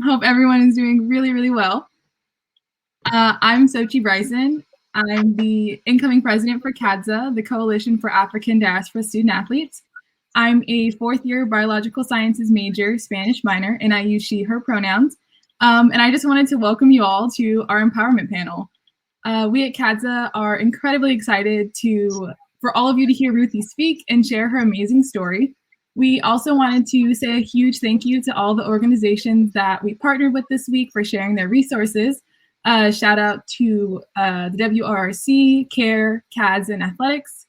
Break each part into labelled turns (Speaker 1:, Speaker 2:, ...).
Speaker 1: Hope everyone is doing really, really well. I'm Sochi Bryson. I'm the incoming president for CADSA, the Coalition for African Diaspora Student Athletes. I'm a fourth-year biological sciences major, Spanish minor, and I use she, her pronouns. And I just wanted to welcome you all to our empowerment panel. We at CADSA are incredibly excited for all of you to hear Ruthie speak and share her amazing story. We also wanted to say a huge thank you to all the organizations that we partnered with this week for sharing their resources. Shout out to the WRRC, CARE, CADS, and Athletics.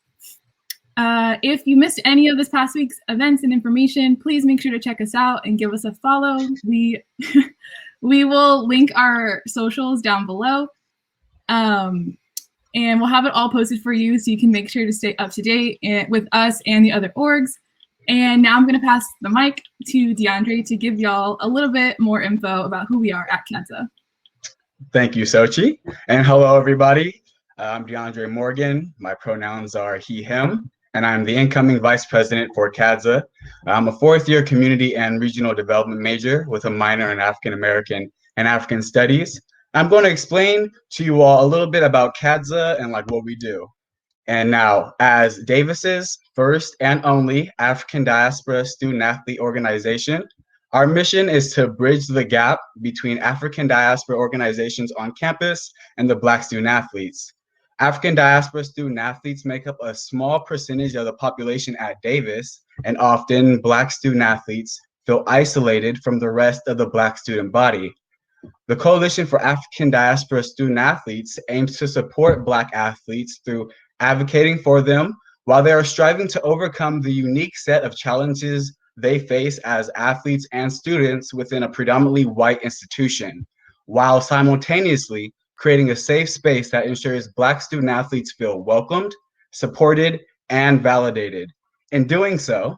Speaker 1: If you missed any of this past week's events and information, please make sure to check us out and give us a follow. We will link our socials down below. And we'll have it all posted for you so you can make sure to stay up to date with us and the other orgs. And now I'm going to pass the mic to DeAndre to give y'all a little bit more info about who we are at CADSA.
Speaker 2: Thank you, Sochi. And hello, everybody. I'm DeAndre Morgan. My pronouns are he, him, and I'm the incoming vice president for CADSA. I'm a fourth-year community and regional development major with a minor in African American and African studies. I'm going to explain to you all a little bit about CADSA and what we do. And now, as Davis's first and only African diaspora student athlete organization, our mission is to bridge the gap between African diaspora organizations on campus and the Black student athletes. African diaspora student athletes make up a small percentage of the population at Davis, and often Black student athletes feel isolated from the rest of the Black student body. The Coalition for African Diaspora Student Athletes aims to support Black athletes through advocating for them while they are striving to overcome the unique set of challenges they face as athletes and students within a predominantly white institution, while simultaneously creating a safe space that ensures Black student athletes feel welcomed, supported, and validated. In doing so,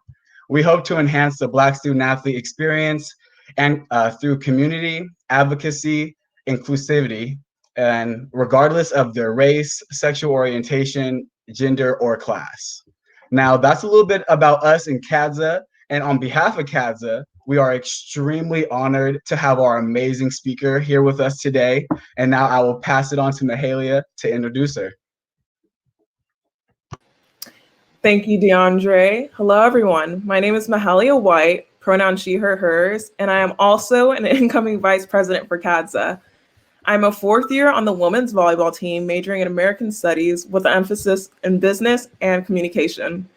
Speaker 2: we hope to enhance the Black student athlete experience and through community, advocacy, inclusivity, and regardless of their race, sexual orientation, gender, or class. Now, that's a little bit about us in CADSA. And on behalf of CADSA, we are extremely honored to have our amazing speaker here with us today. And now I will pass it on to Mahalia to introduce her.
Speaker 3: Thank you, DeAndre. Hello, everyone. My name is Mahalia White, pronoun she, her, hers, and I am also an incoming vice president for CADSA. I'm a fourth year on the women's volleyball team, majoring in American Studies with an emphasis in business and communication.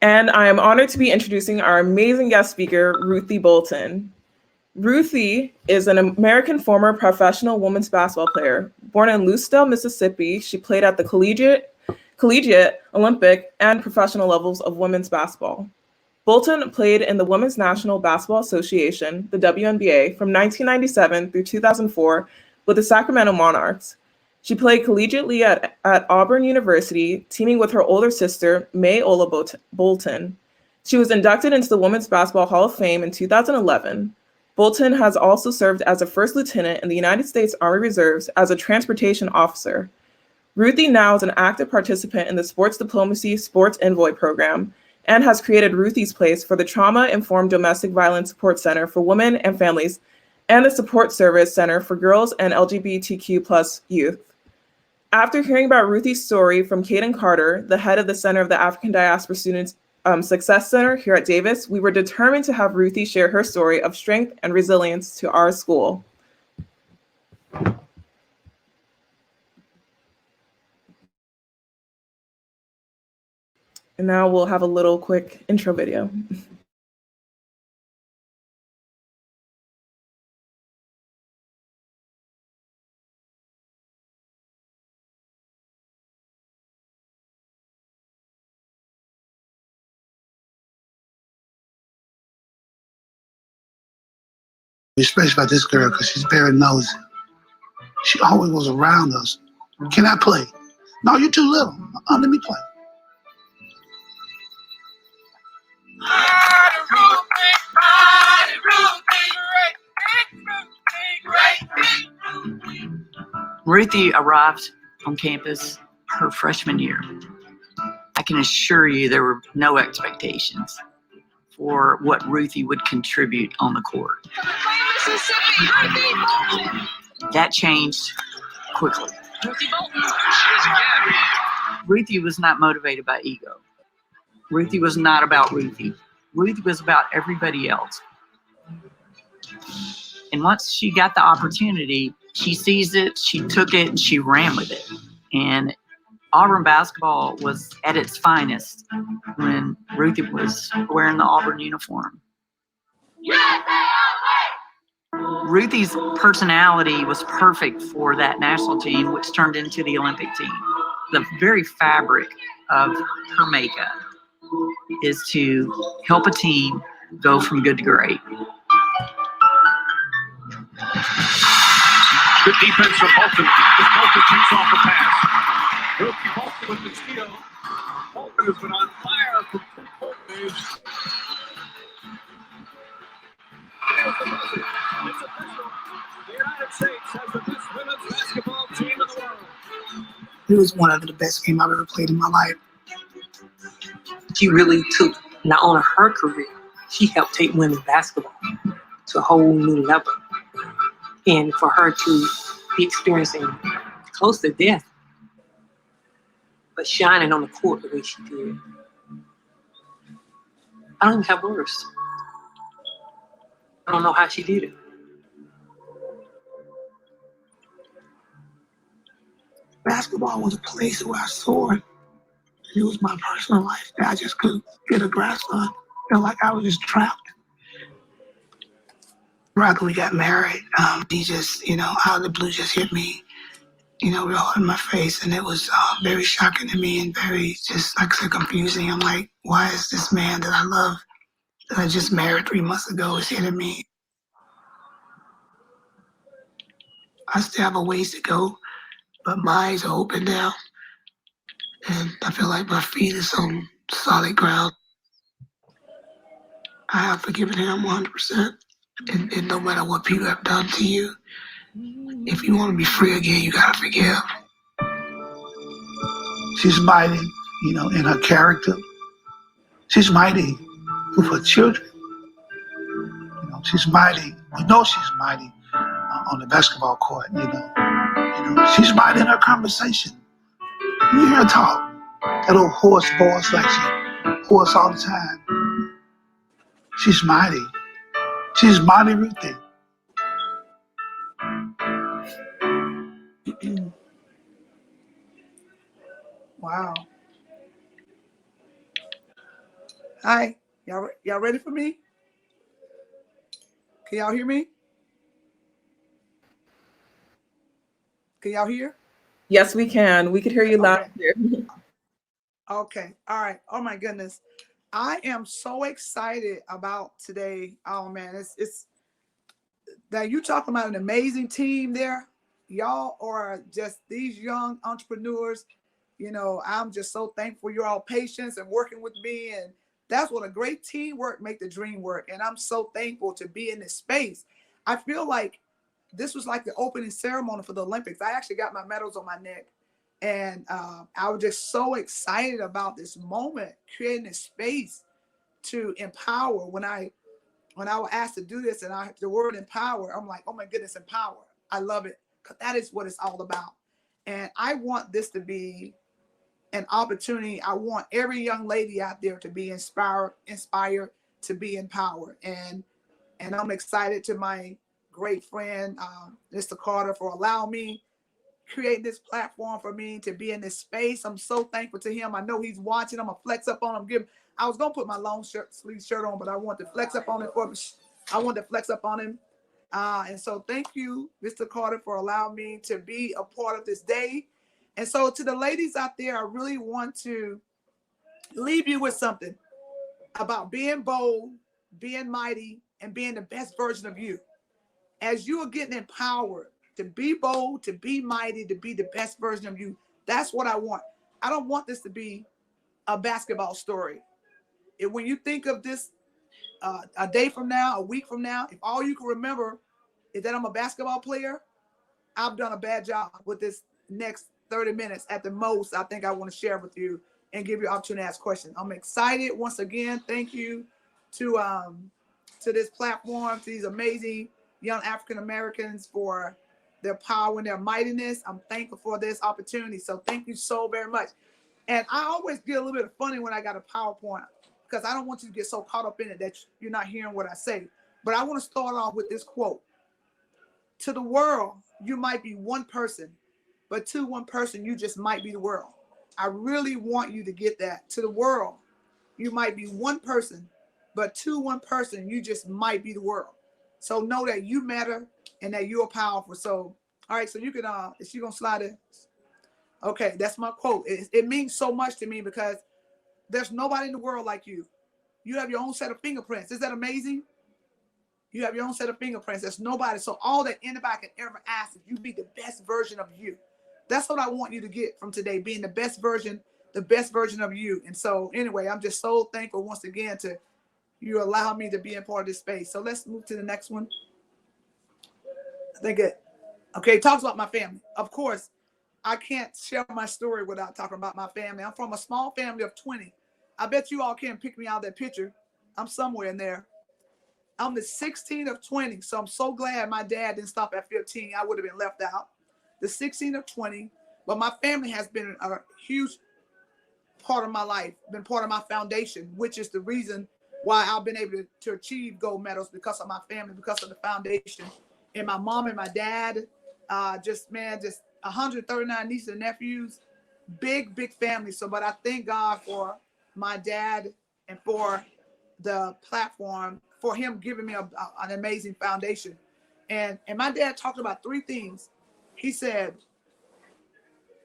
Speaker 3: And I am honored to be introducing our amazing guest speaker, Ruthie Bolton. Ruthie is an American former professional women's basketball player. Born in Lucedale, Mississippi, she played at the collegiate, Olympic, and professional levels of women's basketball. Bolton played in the Women's National Basketball Association, the WNBA, from 1997 through 2004 with the Sacramento Monarchs. She played collegiately at Auburn University, teaming with her older sister, Mae Ola Bolton. She was inducted into the Women's Basketball Hall of Fame in 2011. Bolton has also served as a first lieutenant in the United States Army Reserves as a transportation officer. Ruthie now is an active participant in the Sports Diplomacy Sports Envoy program and has created Ruthie's Place for the Trauma-Informed Domestic Violence Support Center for Women and Families and the Support Service Center for Girls and LGBTQ+ youth. After hearing about Ruthie's story from Caden Carter, the head of the Center of the African Diaspora Students Success Center here at Davis, we were determined to have Ruthie share her story of strength and resilience to our school. And now we'll have a little quick intro video.
Speaker 4: Especially about this girl, because she's very nosy. She always was around us. Can I play? No, you're too little. Let me play.
Speaker 5: Ruthie arrived on campus her freshman year. I can assure you there were no expectations for what Ruthie would contribute on the court.
Speaker 6: Mississippi, Ruthie Bolton.
Speaker 5: That changed quickly.
Speaker 6: Ruthie Bolton. She is again.
Speaker 5: Ruthie was not motivated by ego. Ruthie was not about Ruthie. Ruthie was about everybody else. And once she got the opportunity, she seized it, she took it, and she ran with it. And Auburn basketball was at its finest when Ruthie was wearing the Auburn uniform. Ruthie's personality was perfect for that national team, which turned into the Olympic team. The very fabric of her makeup is to help a team go from good to great.
Speaker 6: Good defense from Bolton. Bolton takes off the pass. Ruthie Bolton with the steal. Bolton has been on fire for 2 days. There's the buzzer. It's official. The United States has the best women's basketball team in the world.
Speaker 4: It was one of the best games I've ever played in my life.
Speaker 7: She really took not only her career, she helped take women's basketball to a whole new level. And for her to be experiencing close to death, but shining on the court the way she did, I don't even have words. I don't know how she did it.
Speaker 4: Basketball was a place where I soared. It was my personal life that I just couldn't get a grasp on. Felt like I was just trapped. Right after we got married, he just, out of the blue just hit me, real hard in my face. And it was very shocking to me and very just, like I said, confusing. I'm like, why is this man that I love, that I just married 3 months ago, is hitting me? I still have a ways to go, but my eyes are open now. And I feel like my feet is on solid ground. I have forgiven him 100%. And no matter what people have done to you, if you want to be free again, you gotta forgive. She's mighty, in her character. She's mighty with her children. She's mighty. We know she's mighty on the basketball court. She's mighty in her conversation. You hear her talk. That little hoarse voice, like she hoarse all the time. She's mighty. She's mighty Ruthie.
Speaker 8: Wow. Hi, y'all ready for me? Can y'all hear me? Can y'all hear?
Speaker 3: Yes, we can. We could hear you loud and clear.
Speaker 8: Okay. All right. Oh my goodness. I am so excited about today. Oh man, it's that you talking about an amazing team there. Y'all are just these young entrepreneurs. I'm just so thankful for your all patience and working with me. And that's what a great teamwork make the dream work. And I'm so thankful to be in this space. I feel like this was like the opening ceremony for the Olympics. I actually got my medals on my neck. And I was just so excited about this moment, creating this space to empower. When I was asked to do this and the word empower, I'm like, oh my goodness, empower. I love it, because that is what it's all about. And I want this to be an opportunity. I want every young lady out there to be inspired to be empowered. And I'm excited to my great friend, Mr. Carter, for allowing me create this platform for me to be in this space. I'm so thankful to him. I know he's watching. I'm gonna flex up on him. I was gonna put my long sleeve shirt on, but I want to flex up on him and so thank you, Mr. Carter, for allowing me to be a part of this day. And so to the ladies out there, I really want to leave you with something about being bold, being mighty, and being the best version of you. As you are getting empowered to be bold, to be mighty, to be the best version of you, that's what I want. I don't want this to be a basketball story. When you think of this a day from now, a week from now, if all you can remember is that I'm a basketball player, I've done a bad job with this next 30 minutes at the most. I think I want to share with you and give you an opportunity to ask questions. I'm excited. Once again, thank you to this platform, to these amazing young African Americans for their power and their mightiness. I'm thankful for this opportunity. So thank you so very much. And I always get a little bit funny when I got a PowerPoint because I don't want you to get so caught up in it that you're not hearing what I say. But I want to start off with this quote. To the world, you might be one person, but to one person, you just might be the world. I really want you to get that. To the world, you might be one person, but to one person, you just might be the world. So know that you matter and that you are powerful. So, all right, so you can, is she gonna slide it? Okay, that's my quote. It means so much to me because there's nobody in the world like you. You have your own set of fingerprints. Is that amazing? You have your own set of fingerprints. There's nobody. So all that anybody can ever ask is you be the best version of you. That's what I want you to get from today, being the best version of you. And so anyway, I'm just so thankful once again to you allow me to be a part of this space. So let's move to the next one. I think it, okay, it talks about my family. Of course, I can't share my story without talking about my family. I'm from a small family of 20. I bet you all can't pick me out of that picture. I'm somewhere in there. I'm the 16th of 20. So I'm so glad my dad didn't stop at 15. I would have been left out. The 16th of 20. But my family has been a huge part of my life, been part of my foundation, which is the reason why I've been able to achieve gold medals because of my family, because of the foundation. And my mom and my dad, just 139 nieces and nephews, big family. So, but I thank God for my dad and for the platform, for him giving me an amazing foundation. And my dad talked about three things. He said,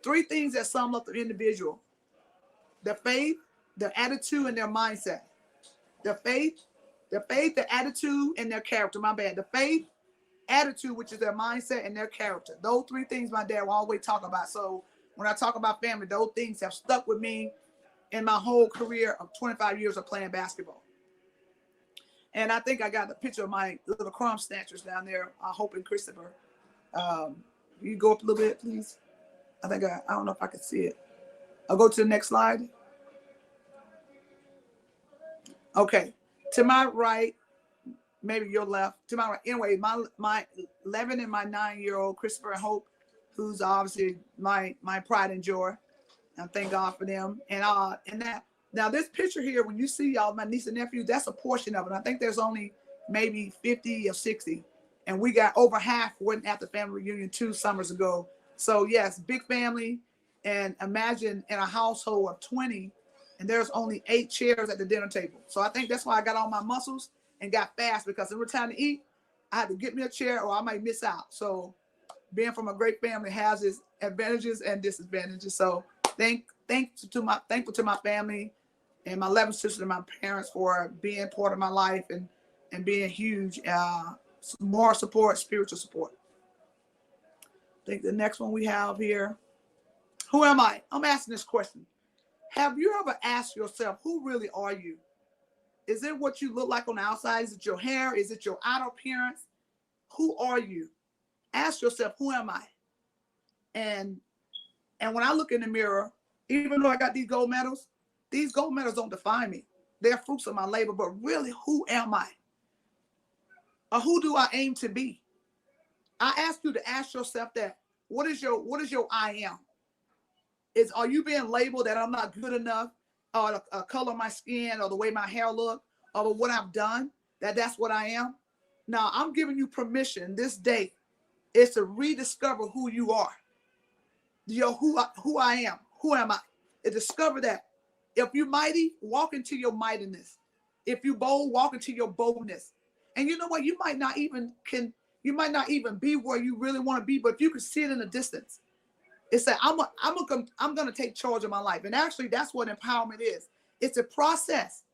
Speaker 8: three things that sum up the individual: the faith, the attitude, and their mindset. The faith, the attitude, and their character. My bad. The faith, attitude, which is their mindset, and their character. Those three things my dad will always talk about. So when I talk about family, those things have stuck with me in my whole career of 25 years of playing basketball. And I think I got a picture of my little crumb snatchers down there, Hope and Christopher. You go up a little bit, please. I don't know if I can see it. I'll go to the next slide. Okay, to my right, maybe your left, to my right. Anyway, my 11 and my 9-year-old Christopher and Hope, who's obviously my pride and joy. And thank God for them. And that now this picture here, when you see y'all, my niece and nephew, that's a portion of it. I think there's only maybe 50 or 60. And we got over half went at the family reunion 2 summers ago. So yes, big family. And imagine in a household of 20, and there's only 8 chairs at the dinner table. So I think that's why I got all my muscles and got fast, because it was time to eat. I had to get me a chair or I might miss out. So being from a great family has its advantages and disadvantages. So thankful to my family and my 11 sisters and my parents for being part of my life and being huge, more support, spiritual support. I think the next one we have here. Who am I? I'm asking this question. Have you ever asked yourself, who really are you? Is it what you look like on the outside? Is it your hair? Is it your outer appearance? Who are you? Ask yourself, who am I? And when I look in the mirror, even though I got these gold medals don't define me. They're fruits of my labor, but really, who am I? Or who do I aim to be? I ask you to ask yourself that. What is your I am? Are you being labeled that I'm not good enough, or the color of my skin, or the way my hair look, or what I've done, that's what I am? Now, I'm giving you permission this day is to rediscover who you are. Who I am. Who am I? And discover that. If you're mighty, walk into your mightiness. If you bold, walk into your boldness. And you know what? You might not even be where you really want to be, but if you can see it in the distance, it's that I'm going to take charge of my life. And actually, that's what empowerment is. It's a process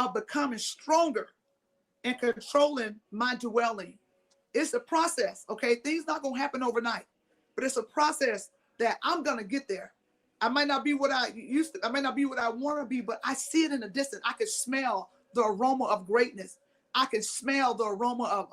Speaker 8: of becoming stronger and controlling my dwelling. It's a process, okay? Things not going to happen overnight, but it's a process that I'm going to get there. I might not be what I used to. I might not be what I want to be, but I see it in the distance. I can smell the aroma of greatness. I can smell the aroma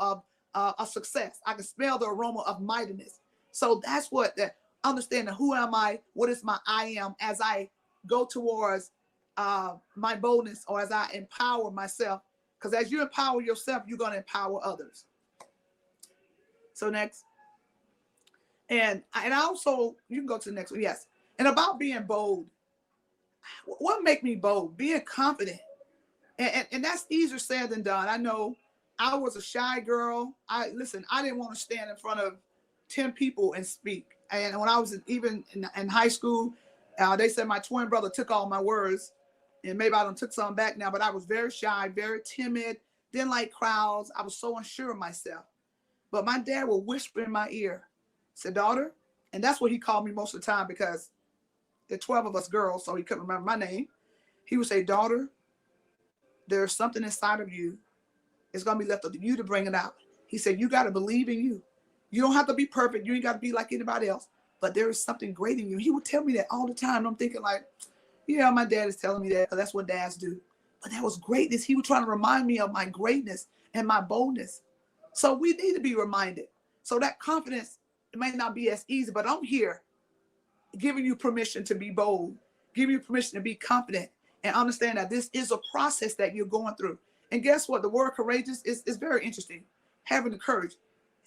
Speaker 8: of success. I can smell the aroma of mightiness. So that's what that. Understanding who am I, what is my I am, as I go towards my boldness, or as I empower myself. Because as you empower yourself, you're going to empower others. So next. And also, you can go to the next one. Yes. And about being bold. What make me bold? Being confident. And that's easier said than done. I know I was a shy girl. I didn't want to stand in front of 10 people and speak. And when I was even in high school, they said my twin brother took all my words. And maybe I done took some back now, but I was very shy, very timid, didn't like crowds. I was so unsure of myself. But my dad would whisper in my ear, said, daughter, and that's what he called me most of the time because there are 12 of us girls, so he couldn't remember my name. He would say, daughter, there's something inside of you. It's going to be left up to you to bring it out. He said, you got to believe in you. You don't have to be perfect. You ain't got to be like anybody else, but there is something great in you. He would tell me that all the time. I'm thinking like, yeah, my dad is telling me that because that's what dads do. But that was greatness. He was trying to remind me of my greatness and my boldness. So we need to be reminded. So that confidence, it may not be as easy, but I'm here giving you permission to be bold, giving you permission to be confident and understand that this is a process that you're going through. And guess what? The word courageous is very interesting, having the courage.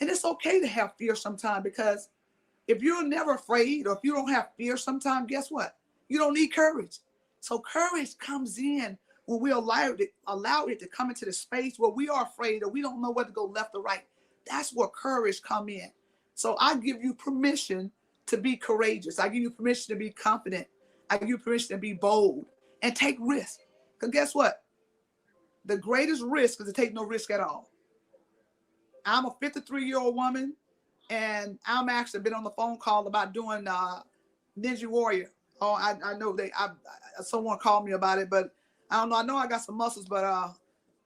Speaker 8: And it's okay to have fear sometimes because if you're never afraid or if you don't have fear sometimes, guess what? You don't need courage. So courage comes in when we allow it to come into the space where we are afraid or we don't know whether to go left or right. That's where courage come in. So I give you permission to be courageous. I give you permission to be confident. I give you permission to be bold and take risks. Because guess what? The greatest risk is to take no risk at all. I'm a 53-year-old woman, and I'm actually been on the phone call about doing Ninja Warrior. Oh, I know someone called me about it, but I don't know. I know I got some muscles, but I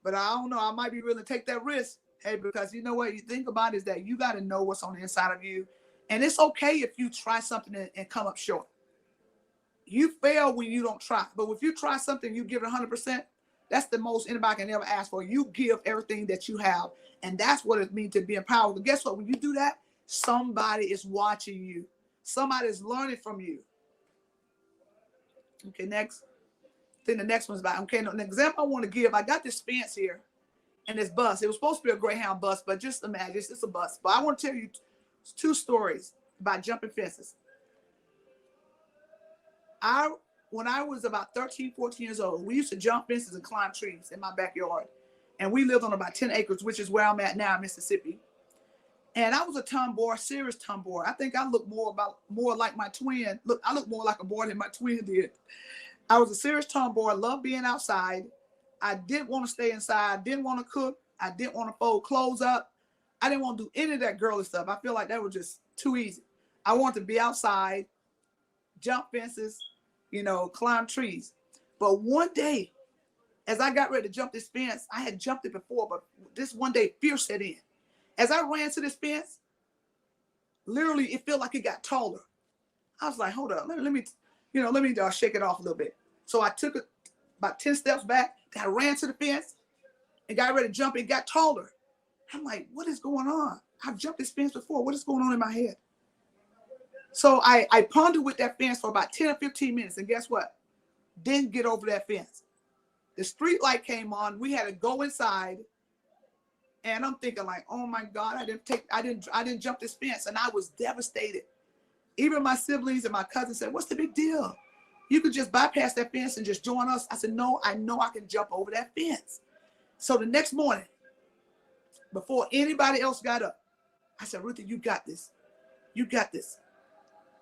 Speaker 8: don't know. I might be willing to take that risk. Hey, because you know what you think about is that you got to know what's on the inside of you. And it's okay if you try something and come up short. You fail when you don't try. But if you try something, you give it 100%, that's the most anybody can ever ask for. You give everything that you have. And that's what it means to be empowered. But guess what? When you do that, somebody is watching you. Somebody is learning from you. Okay, next. Then the next one's about, okay, an example I want to give, I got this fence here and this bus. It was supposed to be a Greyhound bus, but just imagine, it's a bus. But I want to tell you two stories about jumping fences. When I was about 13, 14 years old, we used to jump fences and climb trees in my backyard. And we lived on about 10 acres, which is where I'm at now in Mississippi. And I was a tomboy, serious tomboy. I think I look more like my twin. I look more like a boy than my twin did. I was a serious tomboy, loved being outside. I didn't want to stay inside, didn't want to cook. I didn't want to fold clothes up. I didn't want to do any of that girly stuff. I feel like that was just too easy. I wanted to be outside, jump fences, climb trees. But one day, as I got ready to jump this fence, I had jumped it before, but this one day, fear set in. As I ran to this fence, literally, it felt like it got taller. I was like, hold up, let me shake it off a little bit. So I took it about 10 steps back. I ran to the fence and got ready to jump. It got taller. I'm like, what is going on? I've jumped this fence before. What is going on in my head? So I pondered with that fence for about 10 or 15 minutes. And guess what? Didn't get over that fence. The street light came on. We had to go inside. And I'm thinking like, oh my God, I didn't jump this fence. And I was devastated. Even my siblings and my cousins said, what's the big deal? You could just bypass that fence and just join us. I said, no, I know I can jump over that fence. So the next morning, before anybody else got up, I said, Ruthie, you got this. You got this.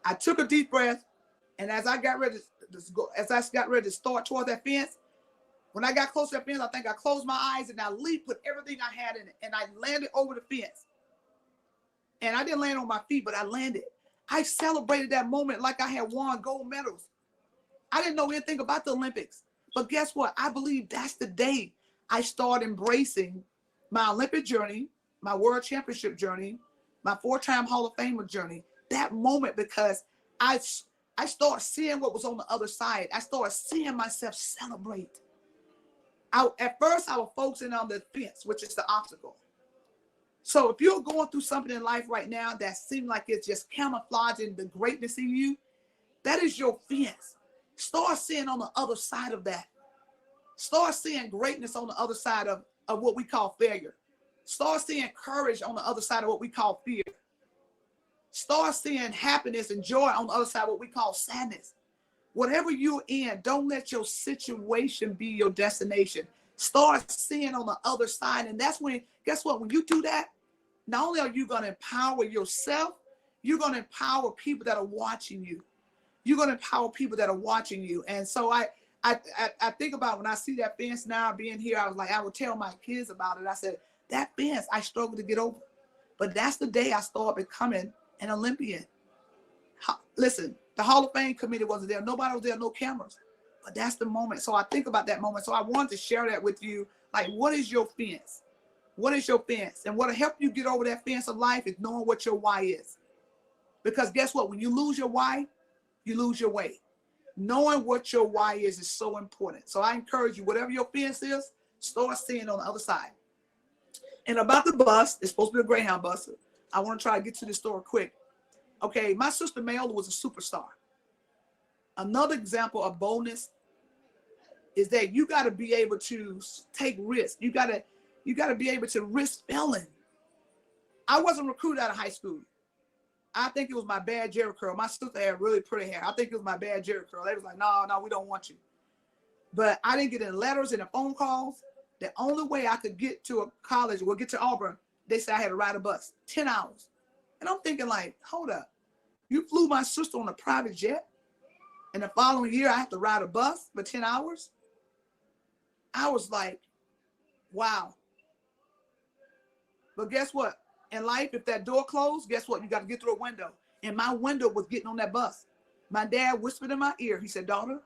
Speaker 8: I took a deep breath. And as I got ready to start toward that fence, when I got close to that fence, I think I closed my eyes and I leaped, put everything I had in it, and I landed over the fence. And I didn't land on my feet, but I landed. I celebrated that moment like I had won gold medals. I didn't know anything about the Olympics, but guess what? I believe that's the day I started embracing my Olympic journey, my world championship journey, my 4-time Hall of Famer journey. That moment, because I started seeing what was on the other side. I started seeing myself celebrate. At first, I was focusing on the fence, which is the obstacle. So if you're going through something in life right now that seems like it's just camouflaging the greatness in you, that is your fence. Start seeing on the other side of that. Start seeing greatness on the other side of what we call failure. Start seeing courage on the other side of what we call fear. Start seeing happiness and joy on the other side of what we call sadness. Whatever you're in, don't let your situation be your destination. Start seeing on the other side. And that's when, guess what? When you do that, not only are you going to empower yourself, you're going to empower people that are watching you. You're going to empower people that are watching you. And so I think about when I see that fence now being here, I was like, I would tell my kids about it. I said, that fence, I struggle to get over. But that's the day I started becoming an Olympian. Listen, the Hall of Fame committee wasn't there. Nobody was there, no cameras. But that's the moment. So I think about that moment. So I wanted to share that with you. Like, what is your fence? What is your fence? And what'll help you get over that fence of life is knowing what your why is. Because guess what? When you lose your why, you lose your way. Knowing what your why is so important. So I encourage you, whatever your fence is, start seeing on the other side. And about the bus, it's supposed to be a Greyhound bus. I want to try to get to the story quick. Okay, my sister Mae Ola was a superstar. Another example of boldness is that you got to be able to take risks. You got to be able to risk failing. I wasn't recruited out of high school. I think it was my bad Jerry curl. My sister had really pretty hair. I think it was my bad Jerry curl. They was like, no, we don't want you. But I didn't get any letters and phone calls. The only way I could get to a college or get to Auburn, they said I had to ride a bus, 10 hours. And I'm thinking like, hold up. You flew my sister on a private jet, and the following year I have to ride a bus for 10 hours? I was like, wow. But guess what? In life, if that door closed, guess what? You got to get through a window. And my window was getting on that bus. My dad whispered in my ear. He said, daughter,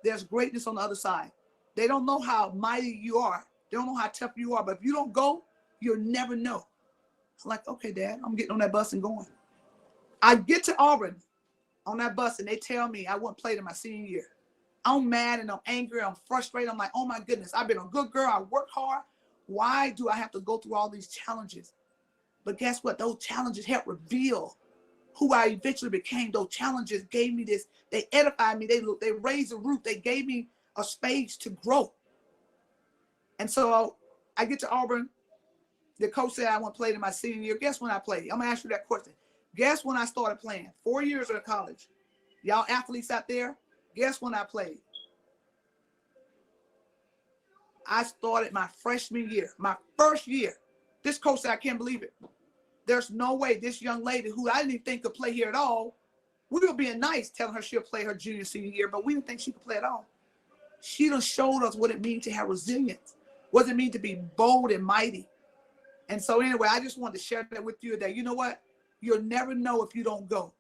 Speaker 8: there's greatness on the other side. They don't know how mighty you are. They don't know how tough you are. But if you don't go, you'll never know. I'm like, okay, Dad, I'm getting on that bus and going. I get to Auburn on that bus, and they tell me I wouldn't play in my senior year. I'm mad and I'm angry. I'm frustrated. I'm like, oh, my goodness, I've been a good girl. I work hard. Why do I have to go through all these challenges? But guess what? Those challenges helped reveal who I eventually became. Those challenges gave me this. They edified me. They raised the root. They gave me a space to grow. And so I get to Auburn. The coach said I want to play in my senior year. Guess when I played? I'm going to ask you that question. Guess when I started playing? 4 years of college. Y'all athletes out there, guess when I played? I started my freshman year, my first year. This coach said, I can't believe it. There's no way this young lady who I didn't even think could play here at all, we were being nice telling her she'll play her junior, senior year, but we didn't think she could play at all. She done showed us what it means to have resilience, what it means to be bold and mighty. And so anyway, I just wanted to share that with you, that you know what? You'll never know if you don't go.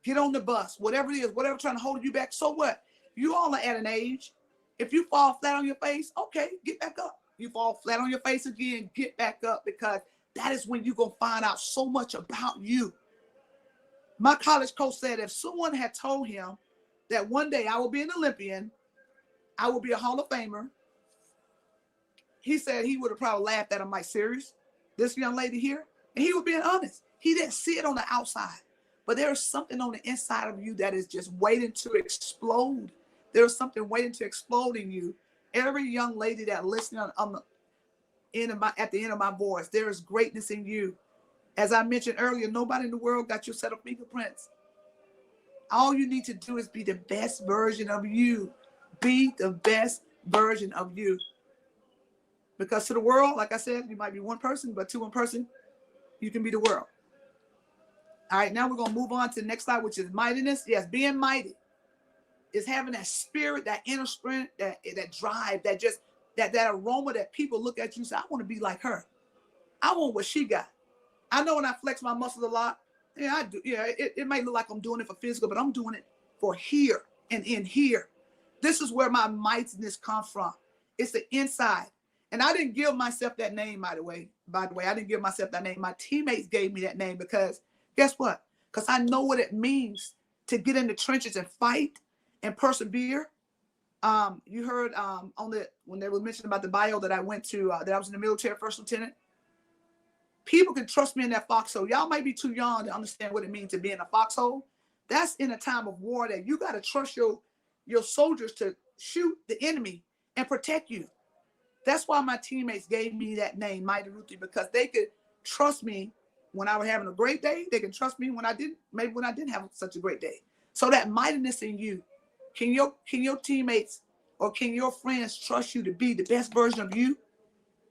Speaker 8: Get on the bus, whatever it is, whatever trying to hold you back. So what? You all are at an age. If you fall flat on your face, okay, get back up. You fall flat on your face again, get back up, because that is when you're going to find out so much about you. My college coach said if someone had told him that one day I will be an Olympian, I will be a Hall of Famer, he said he would have probably laughed at him like, serious? This young lady here? And he was being honest. He didn't see it on the outside. But there is something on the inside of you that is just waiting to explode. There's something waiting to explode in you. Every young lady that listening at the end of my voice, there is greatness in you. As I mentioned earlier, nobody in the world got your set of fingerprints. All you need to do is be the best version of you. Be the best version of you. Because to the world, like I said, you might be one person, but to one person, you can be the world. All right, now we're going to move on to the next slide, which is mightiness. Yes, being mighty is having that spirit, that inner strength, that drive, that aroma that people look at you and say, I want to be like her. I want what she got. I know when I flex my muscles a lot, yeah, I do. Yeah, it may look like I'm doing it for physical, but I'm doing it for here and in here. This is where my mightiness comes from. It's the inside. And I didn't give myself that name, by the way. I didn't give myself that name. My teammates gave me that name because guess what? Because I know what it means to get in the trenches and fight and persevere. You heard when they were mentioning about the bio that I went to, that I was in the military, first lieutenant. People can trust me in that foxhole. Y'all might be too young to understand what it means to be in a foxhole. That's in a time of war that you got to trust your soldiers to shoot the enemy and protect you. That's why my teammates gave me that name, Mighty Ruthie, because they could trust me when I was having a great day. They can trust me when I didn't, maybe when I didn't have such a great day. So that mightiness in you, can your teammates or can your friends trust you to be the best version of you,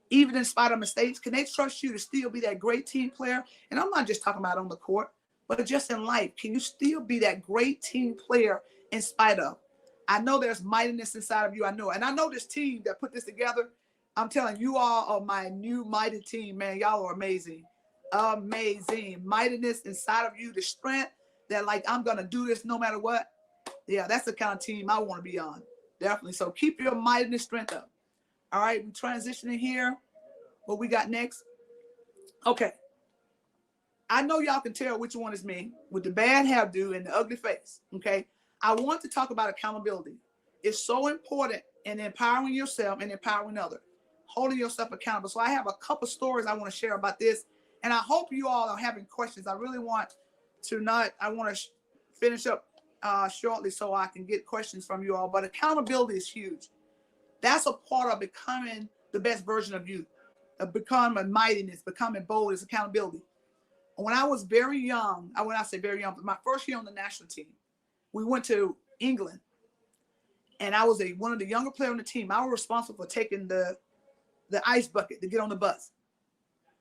Speaker 8: even in spite of mistakes? Can they trust you to still be that great team player? And I'm not just talking about on the court, but just in life. Can you still be that great team player in spite of? I know there's mightiness inside of you. I know. And I know this team that put this together. I'm telling you all are my new mighty team, man. Y'all are amazing. Amazing. Mightiness inside of you, the strength that like, I'm going to do this no matter what. Yeah, that's the kind of team I want to be on. Definitely. So keep your mightiness strength up. All right, we transitioning here. What we got next? Okay. I know y'all can tell which one is me with the bad hairdo and the ugly face. Okay. I want to talk about accountability. It's so important in empowering yourself and empowering others, holding yourself accountable. So I have a couple stories I want to share about this. And I hope you all are having questions. I really want to finish up shortly so I can get questions from you all. But accountability is huge. That's a part of becoming the best version of you, of becoming mightiness, becoming bold is accountability. When I was very young, when I say very young, but my first year on the national team, we went to England, and I was one of the younger players on the team. I was responsible for taking the ice bucket to get on the bus.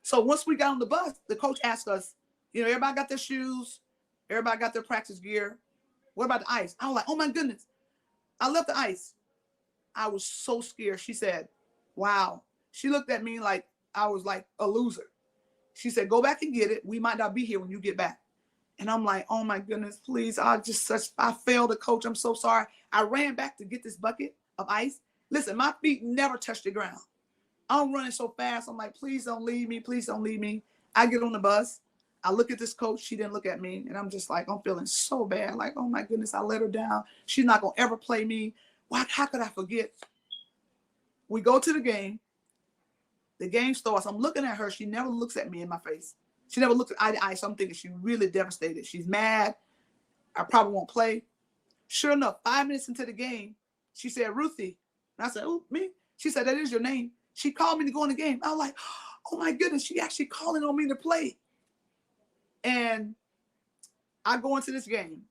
Speaker 8: So once we got on the bus, the coach asked us, everybody got their shoes, everybody got their practice gear. What about the ice? I was like, oh my goodness, I left the ice. I was so scared. She said, wow. She looked at me like I was like a loser. She said, go back and get it. We might not be here when you get back. And I'm like, oh my goodness, please. I failed the coach. I'm so sorry. I ran back to get this bucket of ice. Listen, my feet never touched the ground. I'm running so fast. I'm like, please don't leave me. Please don't leave me. I get on the bus. I look at this coach. She didn't look at me. And I'm just like, I'm feeling so bad. Like, oh my goodness, I let her down. She's not going to ever play me. Why? How could I forget? We go to the game. The game starts. I'm looking at her. She never looks at me in my face. She never looks eye to eye. So I'm thinking she's really devastated. She's mad. I probably won't play. Sure enough, 5 minutes into the game, she said, Ruthie. And I said, oh, me? She said, that is your name. She called me to go in the game. I was like, oh my goodness, she actually calling on me to play. And I go into this game.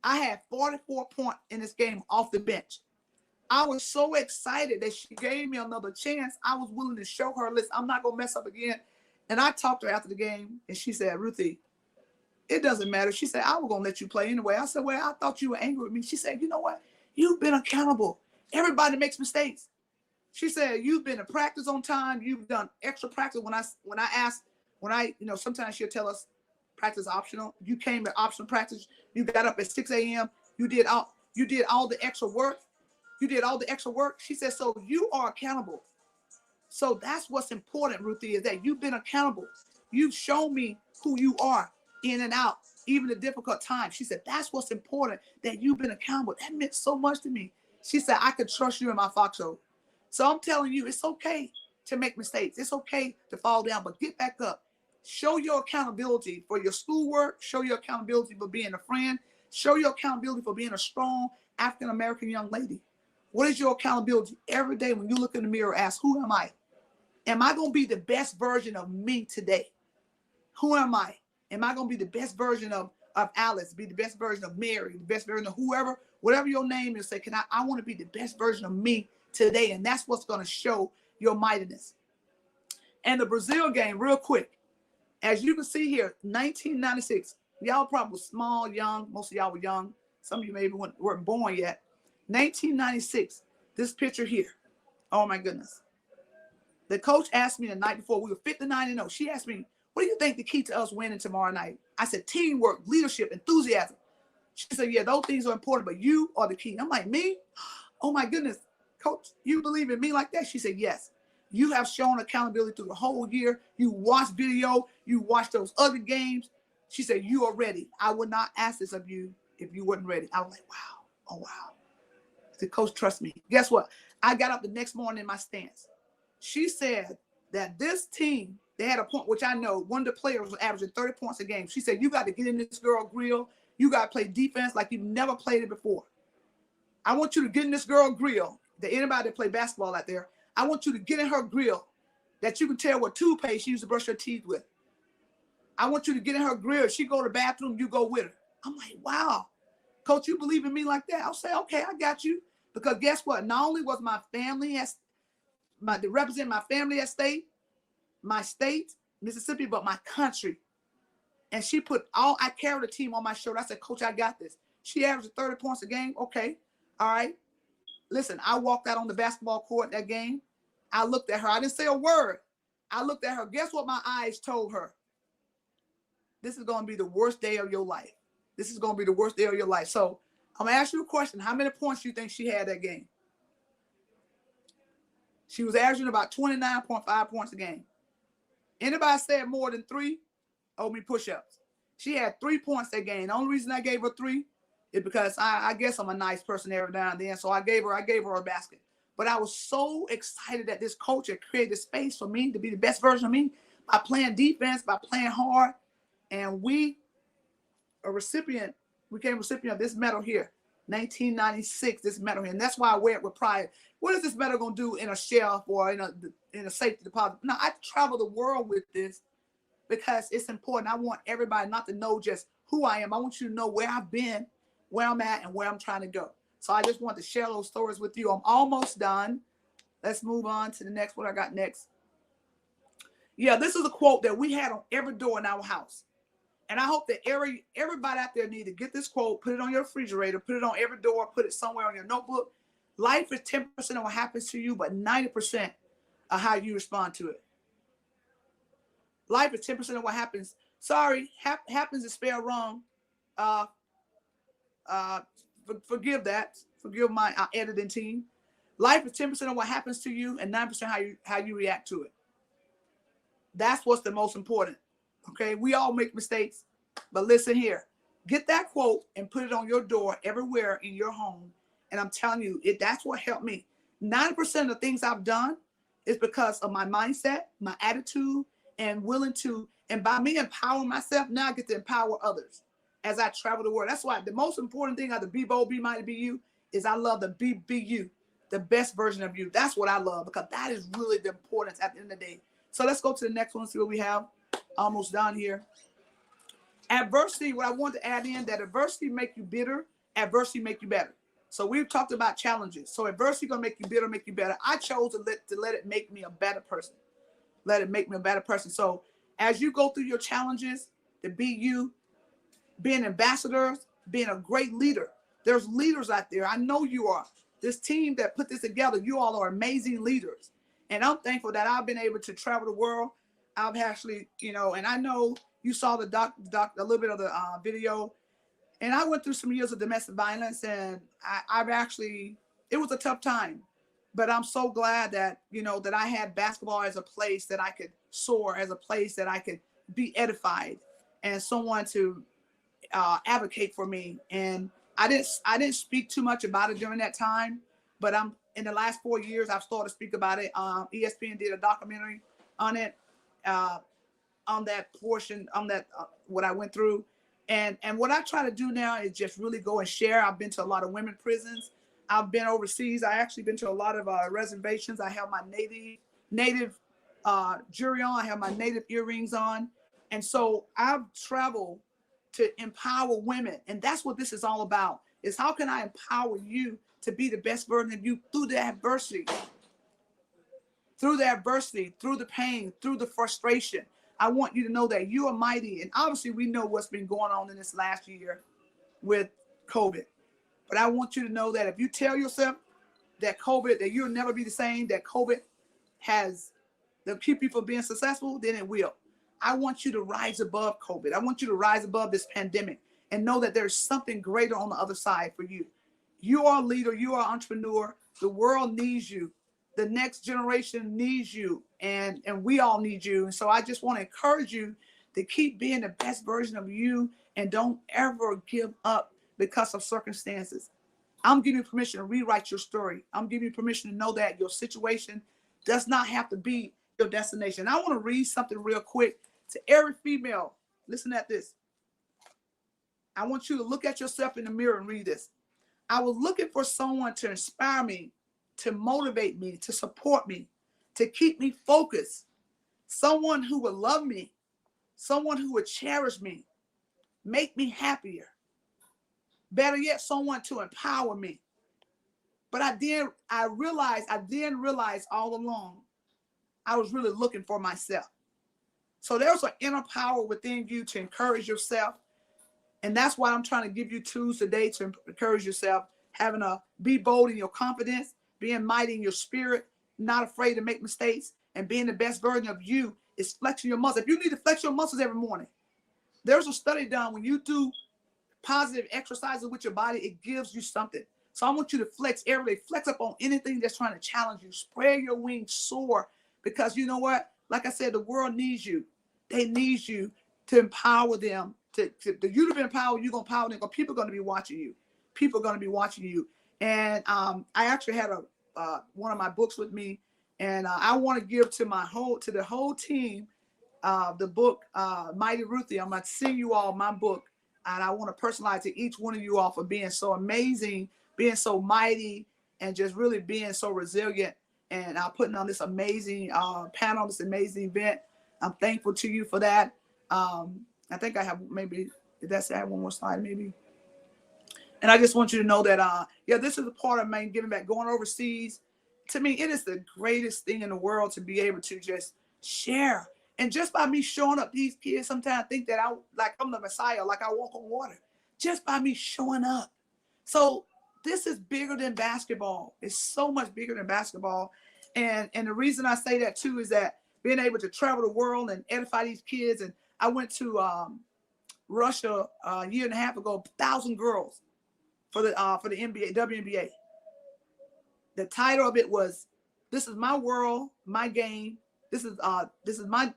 Speaker 8: I had 44 points in this game off the bench. I was so excited that she gave me another chance. I was willing to show her, listen, I'm not going to mess up again. And I talked to her after the game, and she said, Ruthie, it doesn't matter. She said, I was going to let you play anyway. I said, well, I thought you were angry with me. She said, you know what? You've been accountable. Everybody makes mistakes. She said, you've been to practice on time. You've done extra practice. Sometimes she'll tell us practice optional. You came to optional practice. You got up at 6 a.m. You did all the extra work. You did all the extra work. She said, so you are accountable. So that's what's important, Ruthie, is that you've been accountable. You've shown me who you are in and out, even the difficult times. She said, that's what's important, that you've been accountable. That meant so much to me. She said, I could trust you in my foxhole. So I'm telling you, it's okay to make mistakes. It's okay to fall down, but get back up. Show your accountability for your schoolwork. Show your accountability for being a friend. Show your accountability for being a strong African-American young lady. What is your accountability? Every day when you look in the mirror, ask, who am I? Am I going to be the best version of me today? Who am I? Am I going to be the best version of Alice, be the best version of Mary, the best version of whoever, whatever your name is, say, I want to be the best version of me today. And that's what's going to show your mightiness. And the Brazil game, real quick, as you can see here, 1996, y'all probably was small, young. Most of y'all were young. Some of you maybe weren't born yet. 1996, this picture here. Oh my goodness. The coach asked me the night before, we were 59-0. She asked me, what do you think the key to us winning tomorrow night? I said, teamwork, leadership, enthusiasm. She said, yeah, those things are important, but you are the key. I'm like, me? Oh my goodness, coach, you believe in me like that? She said, yes. You have shown accountability through the whole year. You watched video. You watched those other games. She said, you are ready. I would not ask this of you if you weren't ready. I was like, wow. Oh, wow. The coach trusts me. Guess what? I got up the next morning in my stance. She said that this team, they had a point, which I know, one of the players was averaging 30 points a game. She said, you got to get in this girl grill. You got to play defense like you've never played it before. I want you to get in this girl grill. That anybody that play basketball out there, I want you to get in her grill that you can tell what toothpaste she used to brush her teeth with. I want you to get in her grill. She go to the bathroom, you go with her. I'm like, wow, coach, you believe in me like that? I'll say, okay, I got you. Because guess what? Not only was my family to represent my family at state, my state, Mississippi, but my country. And she I carried the team on my shoulder. I said, coach, I got this. She averaged 30 points a game. Okay. All right. Listen, I walked out on the basketball court that game. I looked at her. I didn't say a word. I looked at her. Guess what my eyes told her? This is going to be the worst day of your life. This is going to be the worst day of your life. So I'm going to ask you a question. How many points do you think she had that game? She was averaging about 29.5 points a game. Anybody said more than 3, owe me push-ups. She had 3 points that game. The only reason I gave her 3 is because I guess I'm a nice person every now and then. So I gave her a basket. But I was so excited that this coach had created space for me to be the best version of me by playing defense, by playing hard. And we became a recipient of this medal here, 1996, this medal here. And that's why I wear it with pride. What is this medal going to do in a shelf or in a safety deposit? No, I travel the world with this because it's important. I want everybody not to know just who I am. I want you to know where I've been, where I'm at, and where I'm trying to go. So I just want to share those stories with you. I'm almost done. Let's move on to the next. What I got next? Yeah, this is a quote that we had on every door in our house. And I hope that everybody out there need to get this quote, put it on your refrigerator, put it on every door, put it somewhere on your notebook. Life is 10% of what happens to you, but 90% of how you respond to it. Life is 10% of what happens. Sorry, happens is spelled wrong. Forgive that. Forgive my editing team. Life is 10% of what happens to you and 9% how you react to it. That's what's the most important. Okay, we all make mistakes, but listen here. Get that quote and put it on your door everywhere in your home. And I'm telling you, that's what helped me. 90% of the things I've done is because of my mindset, my attitude, and and by me empowering myself, now I get to empower others as I travel the world. That's why the most important thing out of Be Bold, Be Mighty, Be You is I love the be you, the best version of you. That's what I love because that is really the importance at the end of the day. So let's go to the next one and see what we have. Almost done here. Adversity, what I want to add in, that adversity make you bitter, adversity make you better. So we've talked about challenges. So adversity gonna make you bitter, make you better. I chose to let it make me a better person. Let it make me a better person. So as you go through your challenges, to be you, being ambassadors, being a great leader. There's leaders out there. I know you are. This team that put this together, you all are amazing leaders. And I'm thankful that I've been able to travel the world. I've actually, and I know you saw a little bit of the video, and I went through some years of domestic violence, and it was a tough time, but I'm so glad that, that I had basketball as a place that I could soar, as a place that I could be edified, and someone to advocate for me. And I didn't speak too much about it during that time, but in the last 4 years, I've started to speak about it. ESPN did a documentary on it. On that portion, what I went through, and what I try to do now is just really go and share. I've been to a lot of women prisons. I've been overseas. I actually been to a lot of reservations. I have my native jewelry on. I have my native earrings on, and so I've traveled to empower women, and that's what this is all about. Is how can I empower you to be the best version of you through the adversity. Through the adversity, through the pain, through the frustration. I want you to know that you are mighty. And obviously we know what's been going on in this last year with COVID. But I want you to know that if you tell yourself that you'll never be the same, that COVID will keep you from being successful, then it will. I want you to rise above COVID. I want you to rise above this pandemic and know that there's something greater on the other side for you. You are a leader. You are an entrepreneur. The world needs you. The next generation needs you, and we all need you. And so I just want to encourage you to keep being the best version of you and don't ever give up because of circumstances. I'm giving you permission to rewrite your story. I'm giving you permission to know that your situation does not have to be your destination. I want to read something real quick to every female. Listen at this. I want you to look at yourself in the mirror and read this. I was looking for someone to inspire me to motivate me, to support me, to keep me focused. Someone who would love me, someone who would cherish me, make me happier. Better yet, someone to empower me. But I didn't realize all along, I was really looking for myself. So there's an inner power within you to encourage yourself. And that's why I'm trying to give you tools today to encourage yourself, be bold in your confidence, being mighty in your spirit, not afraid to make mistakes, and being the best version of you is flexing your muscles. If you need to flex your muscles every morning, there's a study done when you do positive exercises with your body, it gives you something. So I want you to flex every day, flex up on anything that's trying to challenge you, spread your wings, soar, because you know what? Like I said, the world needs you. They need you to empower them. You to be empowered, you're going to empower them, because people are going to be watching you. People are going to be watching you. And I actually had one of my books with me, and I want to give to the whole team the book, Mighty Ruthie. I'm going to send you all my book, and I want to personalize to each one of you all for being so amazing, being so mighty, and just really being so resilient, and putting on this amazing panel, this amazing event. I'm thankful to you for that. I think I have I have one more slide maybe. And I just want you to know that, this is a part of my giving back, going overseas. To me, it is the greatest thing in the world to be able to just share. And just by me showing up, these kids sometimes think that I'm the Messiah, like I walk on water, just by me showing up. So this is bigger than basketball. It's so much bigger than basketball. And the reason I say that too is that being able to travel the world and edify these kids. And I went to Russia a year and a half ago, 1,000 girls for the NBA, WNBA. The title of it was, "This is my world, my game. This is my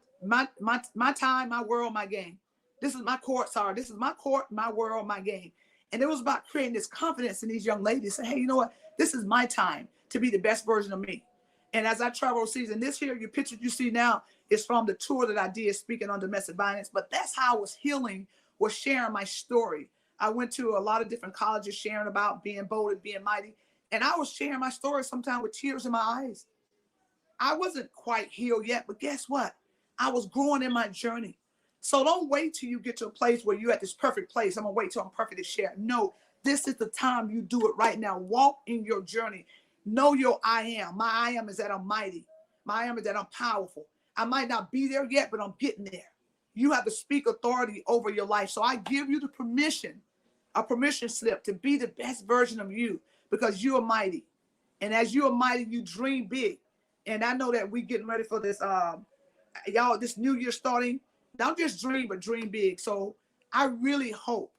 Speaker 8: time, my world, my game. This is my court, sorry. This is my court, my world, my game." And it was about creating this confidence in these young ladies. Say, hey, you know what? This is my time to be the best version of me. And as I travel overseas, and this here, your picture you see now is from the tour that I did speaking on domestic violence. But that's how I was healing, was sharing my story. I went to a lot of different colleges sharing about being bold and being mighty. And I was sharing my story sometimes with tears in my eyes. I wasn't quite healed yet, but guess what? I was growing in my journey. So don't wait till you get to a place where you're at this perfect place. I'm going to wait till I'm perfect to share. No, this is the time you do it right now. Walk in your journey. Know your I am. My I am is that I'm mighty. My I am is that I'm powerful. I might not be there yet, but I'm getting there. You have to speak authority over your life. So I give you the permission, a permission slip to be the best version of you, because you are mighty. And as you are mighty, you dream big. And I know that we're getting ready for this, y'all, this new year starting. Don't just dream, but dream big. So I really hope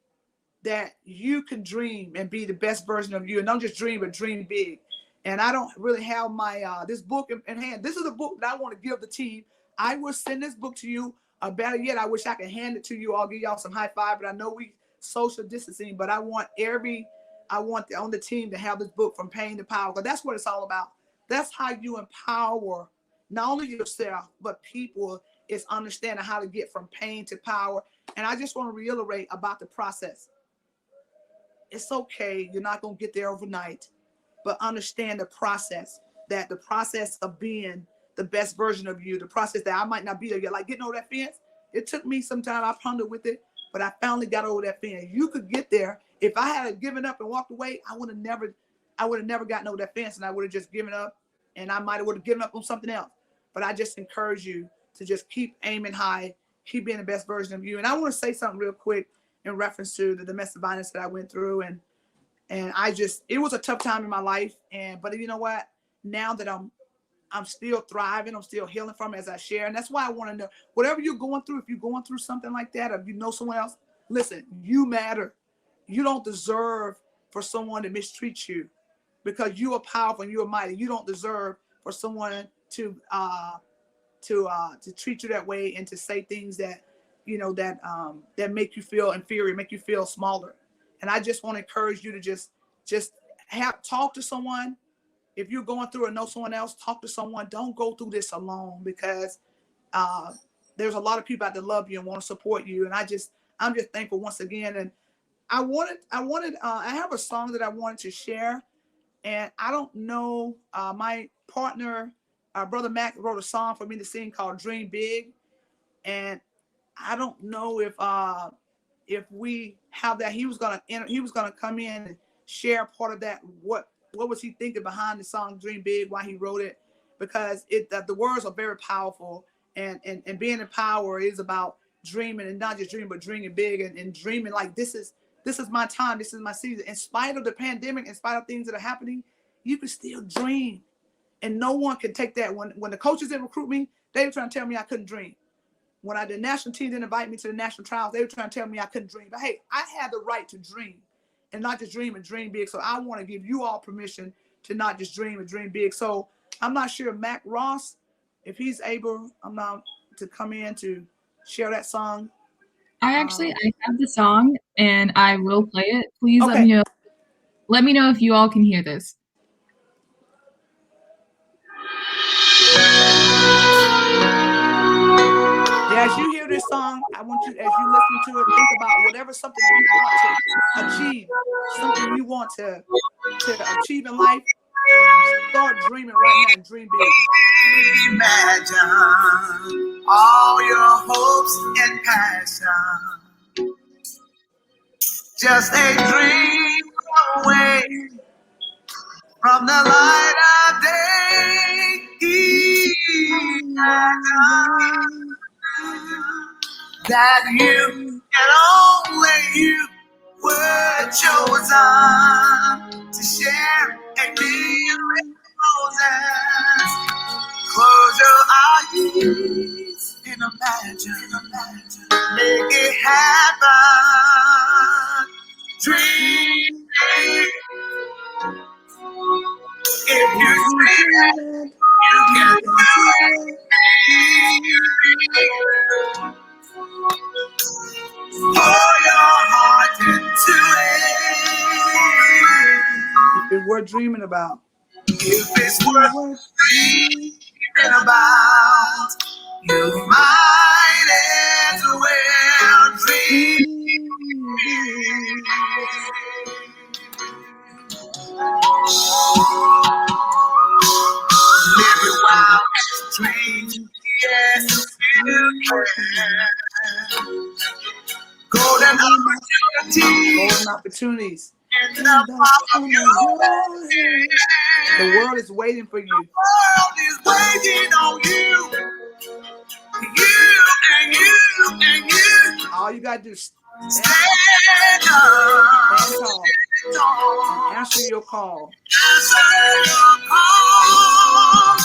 Speaker 8: that you can dream and be the best version of you. And don't just dream, but dream big. And I don't really have my this book in hand. This is a book that I want to give the team. I will send this book to you. Better yet, I wish I could hand it to you. I'll give y'all some high five. But I know we social distancing. But I want on the team to have this book, From Pain to Power. Because that's what it's all about. That's how you empower not only yourself, but people, is understanding how to get from pain to power. And I just want to reiterate about the process. It's okay. You're not going to get there overnight, but understand the process, that the process of being the best version of you, the process that I might not be there yet, like getting over that fence. It took me some time. I pondered with it, but I finally got over that fence. You could get there. If I had given up and walked away, I would have never gotten over that fence, and I would have just given up, and I might have given up on something else. But I just encourage you to just keep aiming high, keep being the best version of you. And I want to say something real quick in reference to the domestic violence that I went through. And it was a tough time in my life. But you know what? Now that I'm still thriving, I'm still healing from it as I share. And that's why I want to know, whatever you're going through, if you're going through something like that, or if you know someone else, listen, you matter. You don't deserve for someone to mistreat you, because you are powerful and you are mighty. You don't deserve for someone to treat you that way and to say things that, that make you feel inferior, make you feel smaller. And I just want to encourage you to just talk to someone. If you're going through or know someone else, talk to someone. Don't go through this alone, because there's a lot of people out there that love you and want to support you. And I'm just thankful once again. And I have a song that I wanted to share. And I don't know, my partner, Brother Mac, wrote a song for me to sing called Dream Big. And I don't know if we have that. He was gonna come in and share part of that. What was he thinking behind the song Dream Big, why he wrote it? Because the words are very powerful, and being in power is about dreaming, and not just dreaming, but dreaming big, and dreaming like this is my time, this is my season. In spite of the pandemic, in spite of things that are happening, you can still dream. And no one can take that. When the coaches didn't recruit me, they were trying to tell me I couldn't dream. When the national team didn't invite me to the national trials, they were trying to tell me I couldn't dream. But hey, I had the right to dream, and not just dream and dream big. So I want to give you all permission to not just dream and dream big. So I'm not sure Mac Ross, if he's able, to come in to share that song.
Speaker 1: I have the song and I will play it. Please
Speaker 8: Okay.
Speaker 1: let me know if you all can hear this.
Speaker 8: Yeah, as you hear this song, I want you, as you listen to it, think about whatever something that you want to achieve, something you want to achieve in life. Start dreaming right now and dream big.
Speaker 9: Imagine all your hopes and passion. Just a dream away from the light of day. Imagine that you and only you were chosen to share a million roses. Close your eyes and imagine, make it happen. Dream big. If you dream it, you can do it. Pour your heart into it.
Speaker 8: If it's worth dreaming about.
Speaker 9: If it's worth dreaming about, you might as well dream. Live your wildest dreams, yes you can. Golden
Speaker 8: opportunities.
Speaker 9: In the palm of your hand.
Speaker 8: The world is waiting for you.
Speaker 9: The world is waiting on you. You and you and you.
Speaker 8: All you gotta do is
Speaker 9: stand up,
Speaker 8: stand tall, and answer your call.
Speaker 9: Answer your call.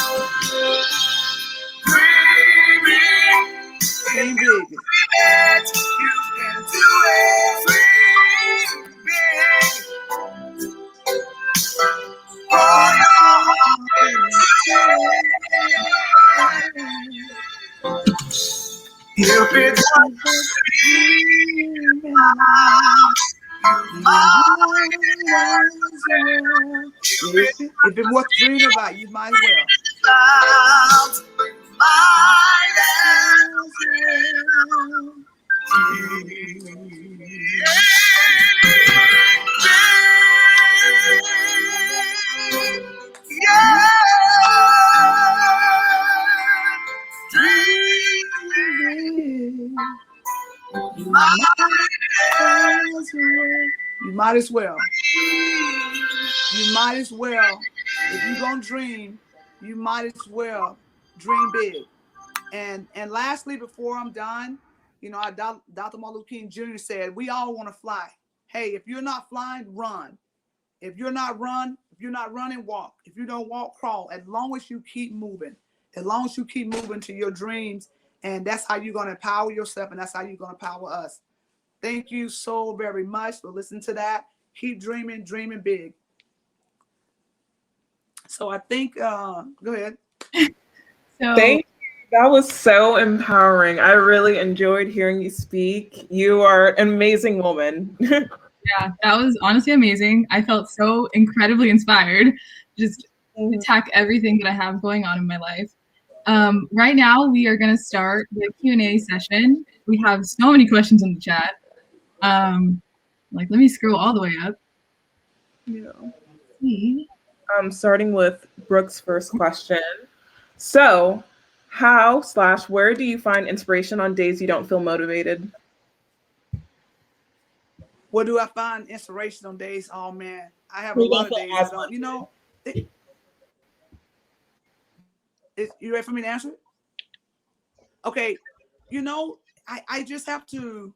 Speaker 9: Dream big.
Speaker 8: Dream big.
Speaker 9: You can do it. Dream big. Oh, if it's what
Speaker 8: if it was dream about, you might as well.
Speaker 9: Might as
Speaker 8: You might as well. You might as well. If you're gonna dream, you might as well dream big. And lastly, before I'm done, Dr. Martin Luther King Jr. said, we all want to fly. Hey, if you're not flying, run. If you're not running, walk. If you don't walk, crawl. As long as you keep moving, to your dreams, and that's how you're going to empower yourself, and that's how you're going to empower us. Thank you so very much for listening to that. Keep dreaming big. So I think, go ahead.
Speaker 3: Thank you. That was so empowering. I really enjoyed hearing you speak. You are an amazing woman.
Speaker 1: Yeah, that was honestly amazing. I felt so incredibly inspired. Just attack everything that I have going on in my life. Right now, we are going to start the Q&A session. We have so many questions in the chat. Let me scroll all the way up.
Speaker 3: Yeah.
Speaker 1: See.
Speaker 3: Starting with Brooke's first question. So, how/where do you find inspiration on days you don't feel motivated?
Speaker 8: Where do I find inspiration on days? Oh man, I have a
Speaker 3: We don't
Speaker 8: lot of
Speaker 3: feel
Speaker 8: days
Speaker 3: as
Speaker 8: that don't. You know, you ready for me to answer it? Okay, you know, I just have to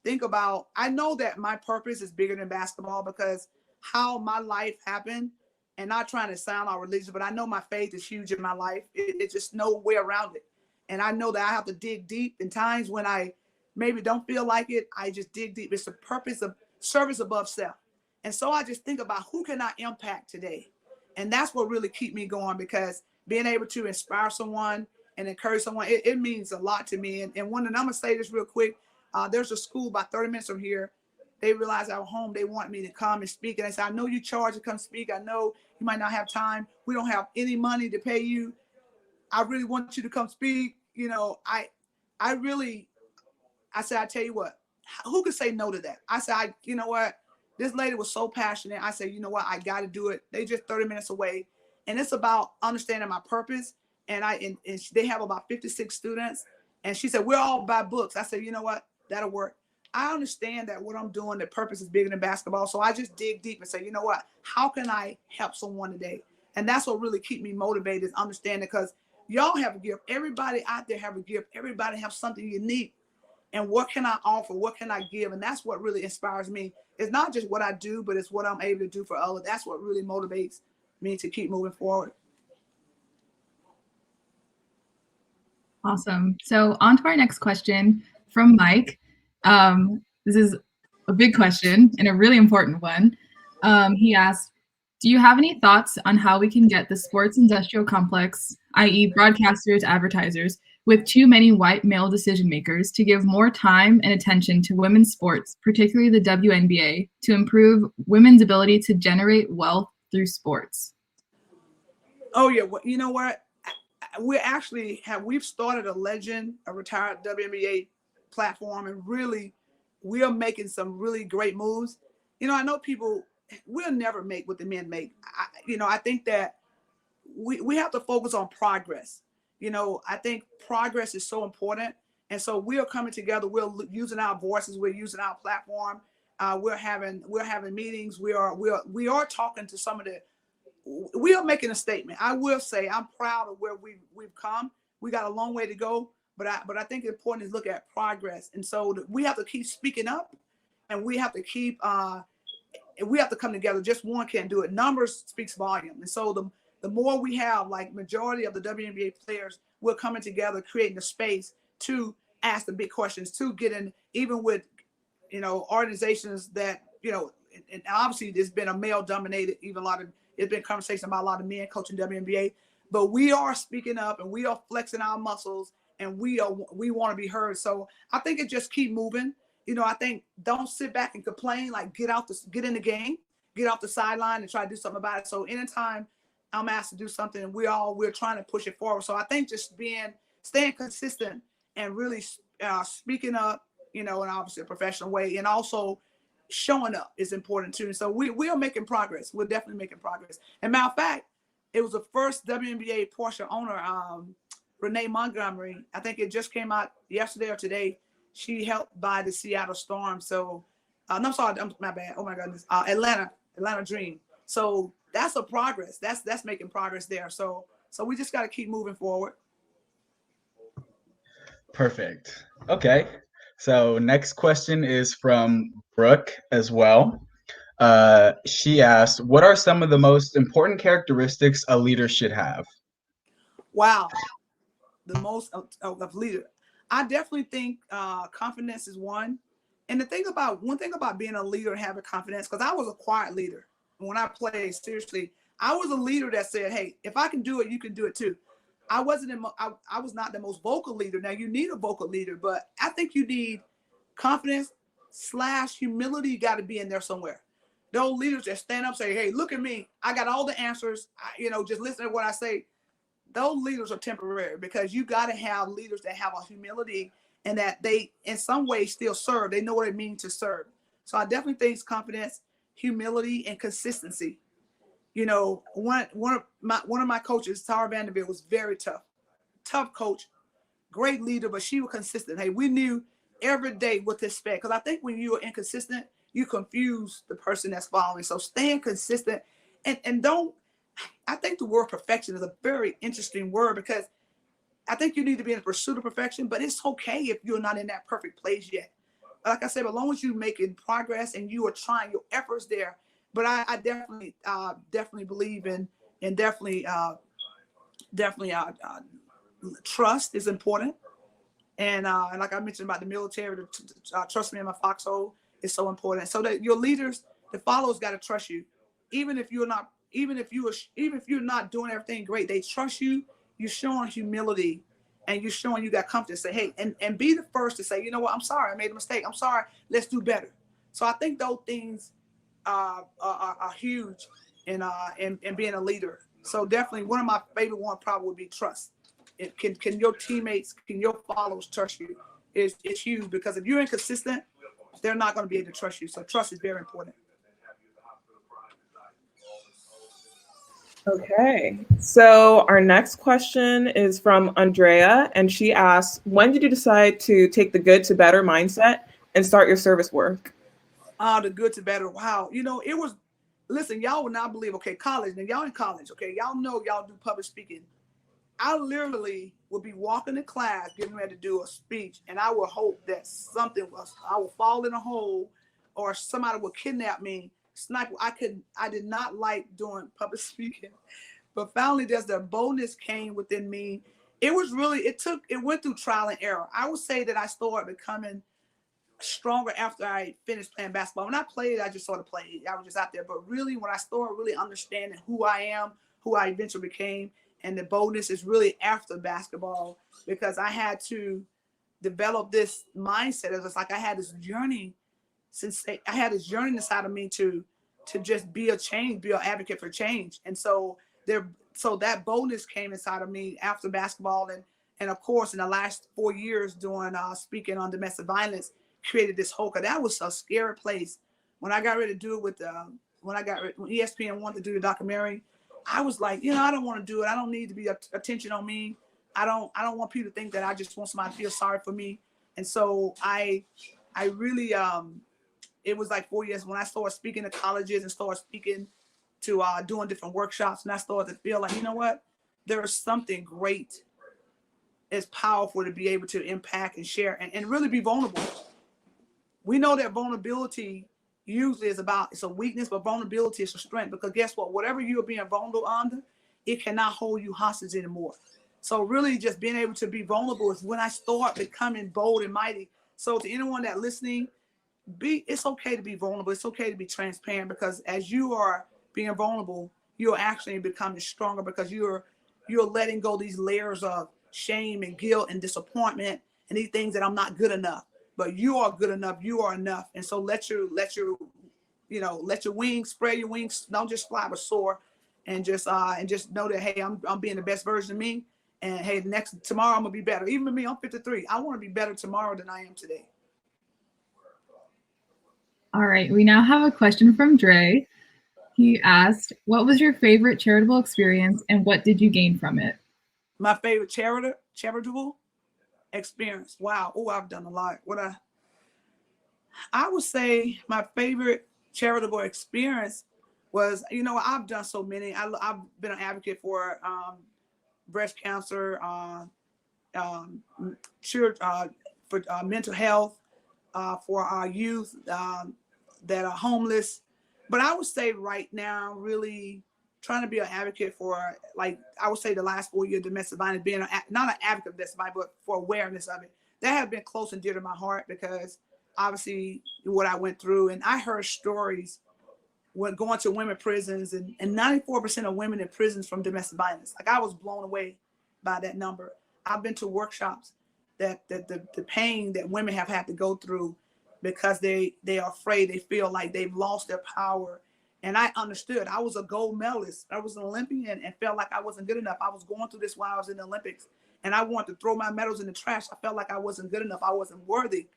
Speaker 8: think about, I know that my purpose is bigger than basketball because how my life happened, and not trying to sound all religious, but I know my faith is huge in my life. It's just no way around it. And I know that I have to dig deep in times when I maybe don't feel like it. I just dig deep. It's the purpose of service above self. And so I just think about who can I impact today? And that's what really keep me going, because being able to inspire someone and encourage someone, it means a lot to me. And I'm going to say this real quick. There's a school about 30 minutes from here. They realized I was home. They want me to come and speak. And I said, I know you charge to come speak. I know you might not have time. We don't have any money to pay you. I really want you to come speak. You know, I said, I tell you what, who could say no to that? I said, you know what? This lady was so passionate. I said, you know what? I got to do it. They just 30 minutes away. And it's about understanding my purpose. And they have about 56 students. And she said, we're all buy books. I said, you know what? That'll work. I understand that what I'm doing, the purpose is bigger than basketball. So I just dig deep and say, you know what? How can I help someone today? And that's what really keep me motivated, is understanding, because y'all have a gift. Everybody out there have a gift. Everybody have something unique. And what can I offer? What can I give? And that's what really inspires me. It's not just what I do, but it's what I'm able to do for others. That's what really motivates me to keep moving forward.
Speaker 1: Awesome. So on to our next question from Mike. This is a big question and a really important one. He asked, do you have any thoughts on how we can get the sports industrial complex, i.e. broadcasters, advertisers, with too many white male decision makers, to give more time and attention to women's sports, particularly the WNBA, to improve women's ability to generate wealth through sports?
Speaker 8: Oh yeah, well, you know what? We've started a retired WNBA platform, and really we are making some really great moves. You know, I know people will never make what the men make. I think that we have to focus on progress. You know, I think progress is so important. And so we are coming together. We're using our voices. We're using our platform. We're having meetings. We are talking to some of the. We are making a statement. I will say I'm proud of where we've come. We got a long way to go, but I think it's important to look at progress. And so we have to keep speaking up, and we have to keep we have to come together. Just one can't do it. Numbers speaks volume. And so the more we have, like majority of the WNBA players, we're coming together, creating a space to ask the big questions, to get in, even with, organizations that, and obviously there's been a male dominated, it's been conversation about a lot of men coaching WNBA, but we are speaking up and we are flexing our muscles, and we want to be heard. So I think it just keep moving. I think don't sit back and complain, like get in the game, get off the sideline and try to do something about it. So anytime I'm asked to do something, we're trying to push it forward. So I think just staying consistent and really speaking up, in obviously a professional way, and also showing up is important too. So we are making progress. We're definitely making progress. And matter of fact, it was the first WNBA Porsche owner, Renee Montgomery. I think it just came out yesterday or today. She helped buy the Seattle Storm. So, no, sorry, my bad. Oh my goodness, Atlanta Dream. So that's a progress. That's making progress there. So we just got to keep moving forward.
Speaker 2: Perfect. Okay. So next question is from Brooke as well. She asked, what are some of the most important characteristics a leader should have?
Speaker 8: Wow. The most of leader. I definitely think confidence is one. And one thing about being a leader and having confidence, because I was a quiet leader. And when I played, seriously, I was a leader that said, hey, if I can do it, you can do it too. I was not the most vocal leader. Now you need a vocal leader, but I think you need confidence / humility got to be in there somewhere. Those leaders that stand up, say, hey, look at me. I got all the answers. Just listen to what I say. Those leaders are temporary, because you got to have leaders that have a humility and that they, in some way, still serve. They know what it means to serve. So I definitely think it's confidence, humility, and consistency. You know, one of my coaches, Tara Vanderbilt, was very tough coach, great leader, but she was consistent. Hey, we knew every day what to expect, because I think when you are inconsistent, you confuse the person that's following. So staying consistent, and don't. I think the word perfection is a very interesting word, because I think you need to be in the pursuit of perfection, but it's okay if you're not in that perfect place yet. Like I said, as long as you're making progress and you are trying your efforts there. But I definitely believe in, and definitely trust is important. And like I mentioned about the military, trust me in my foxhole is so important. So that your leaders, the followers, got to trust you, even if you're not doing everything great. They trust you. You're showing humility, and you're showing you got confidence. Say, hey, and be the first to say, you know what, I'm sorry, I made a mistake. I'm sorry. Let's do better. So I think those things are huge in being a leader. So definitely one of my favorite one probably would be trust. Can your teammates, can your followers trust you? It's huge, because if you're inconsistent, they're not going to be able to trust you. So trust is very important.
Speaker 3: Okay, so our next question is from Andrea, and she asks, when did you decide to take the good to better mindset and start your service work?
Speaker 8: The good to better. Wow. You know, it was, listen, y'all would not believe, okay, college, and y'all in college, okay, y'all know y'all do public speaking. I literally would be walking to class, getting ready to do a speech, and I would hope that I would fall in a hole, or somebody would kidnap me, snipe. I did not like doing public speaking, but finally there's the boldness came within me. It went through trial and error. I would say that I started becoming stronger after I finished playing basketball. When I played, I just sort of played. I was just out there. But really, when I started really understanding who I am, who I eventually became, and the boldness is really after basketball, because I had to develop this mindset. It was like I had this journey inside of me to just be a change, be an advocate for change. And so that boldness came inside of me after basketball, and of course in the last 4 years doing speaking on domestic violence, created this whole, because that was a scary place. When I got ready to do it with when ESPN wanted to do the documentary, I was like, I don't want to do it. I don't need to be attention on me. I don't want people to think that I just want somebody to feel sorry for me. And so I really, it was like 4 years when I started speaking to colleges and started speaking to doing different workshops. And I started to feel like, you know what, there is something great. It's powerful to be able to impact and share and really be vulnerable. We know that vulnerability usually it's a weakness, but vulnerability is a strength, because guess what? Whatever you're being vulnerable under, it cannot hold you hostage anymore. So really just being able to be vulnerable is when I start becoming bold and mighty. So to anyone that listening, it's okay to be vulnerable. It's okay to be transparent, because as you are being vulnerable, you're actually becoming stronger, because you're letting go these layers of shame and guilt and disappointment and these things that I'm not good enough. But you are good enough. You are enough. And so let your wings, spread your wings. Don't just fly but soar, and just know that, hey, I'm being the best version of me. And hey, tomorrow I'm gonna be better. Even with me, I'm 53. I want to be better tomorrow than I am today.
Speaker 1: All right, we now have a question from Dre. He asked, what was your favorite charitable experience and what did you gain from it?
Speaker 8: My favorite charitable experience. Wow. Oh, I've done a lot. I would say my favorite charitable experience was, I've done so many. I've been an advocate for breast cancer, for mental health, for our youth that are homeless. But I would say right now, really trying to be an advocate for, like, I would say the last 4 years, domestic violence, being not an advocate of domestic violence, but for awareness of it. That has been close and dear to my heart, because obviously what I went through, and I heard stories when going to women prisons, and 94% of women in prisons from domestic violence. Like, I was blown away by that number. I've been to workshops that the pain that women have had to go through because they are afraid, they feel like they've lost their power. And I understood. I was a gold medalist. I was an Olympian and felt like I wasn't good enough. I was going through this while I was in the Olympics, and I wanted to throw my medals in the trash. I felt like I wasn't good enough. I wasn't worthy.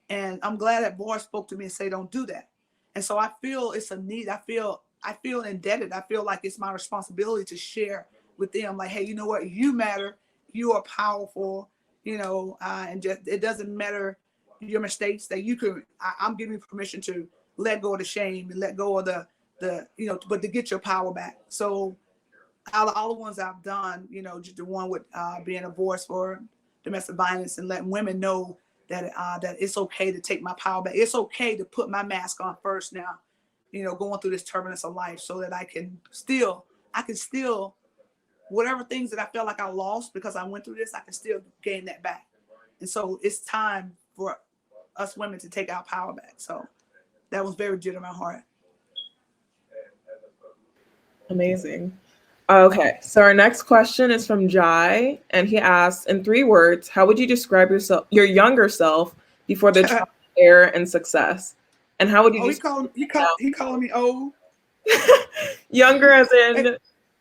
Speaker 8: And I'm glad that boy spoke to me and said, don't do that. And so I feel it's a need. I feel I feel indebted. I feel like it's my responsibility to share with them, like, hey, you know what? You matter. You are powerful. And just it doesn't matter your mistakes. That you could. I'm giving you permission to let go of the shame and let go of the but to get your power back. So all the ones I've done, just the one with being a voice for domestic violence and letting women know that that it's okay to take my power back. It's okay to put my mask on first now, going through this turbulence of life, so that I can still, whatever things that I felt like I lost because I went through this, I can still gain that back. And so it's time for us women to take our power back. So that was very dear to my heart.
Speaker 3: Amazing. Okay, so our next question is from Jai, and he asks, in 3 words, how would you describe your younger self before the trial, error, and success? And how would you
Speaker 8: he calling me old?
Speaker 3: Younger as in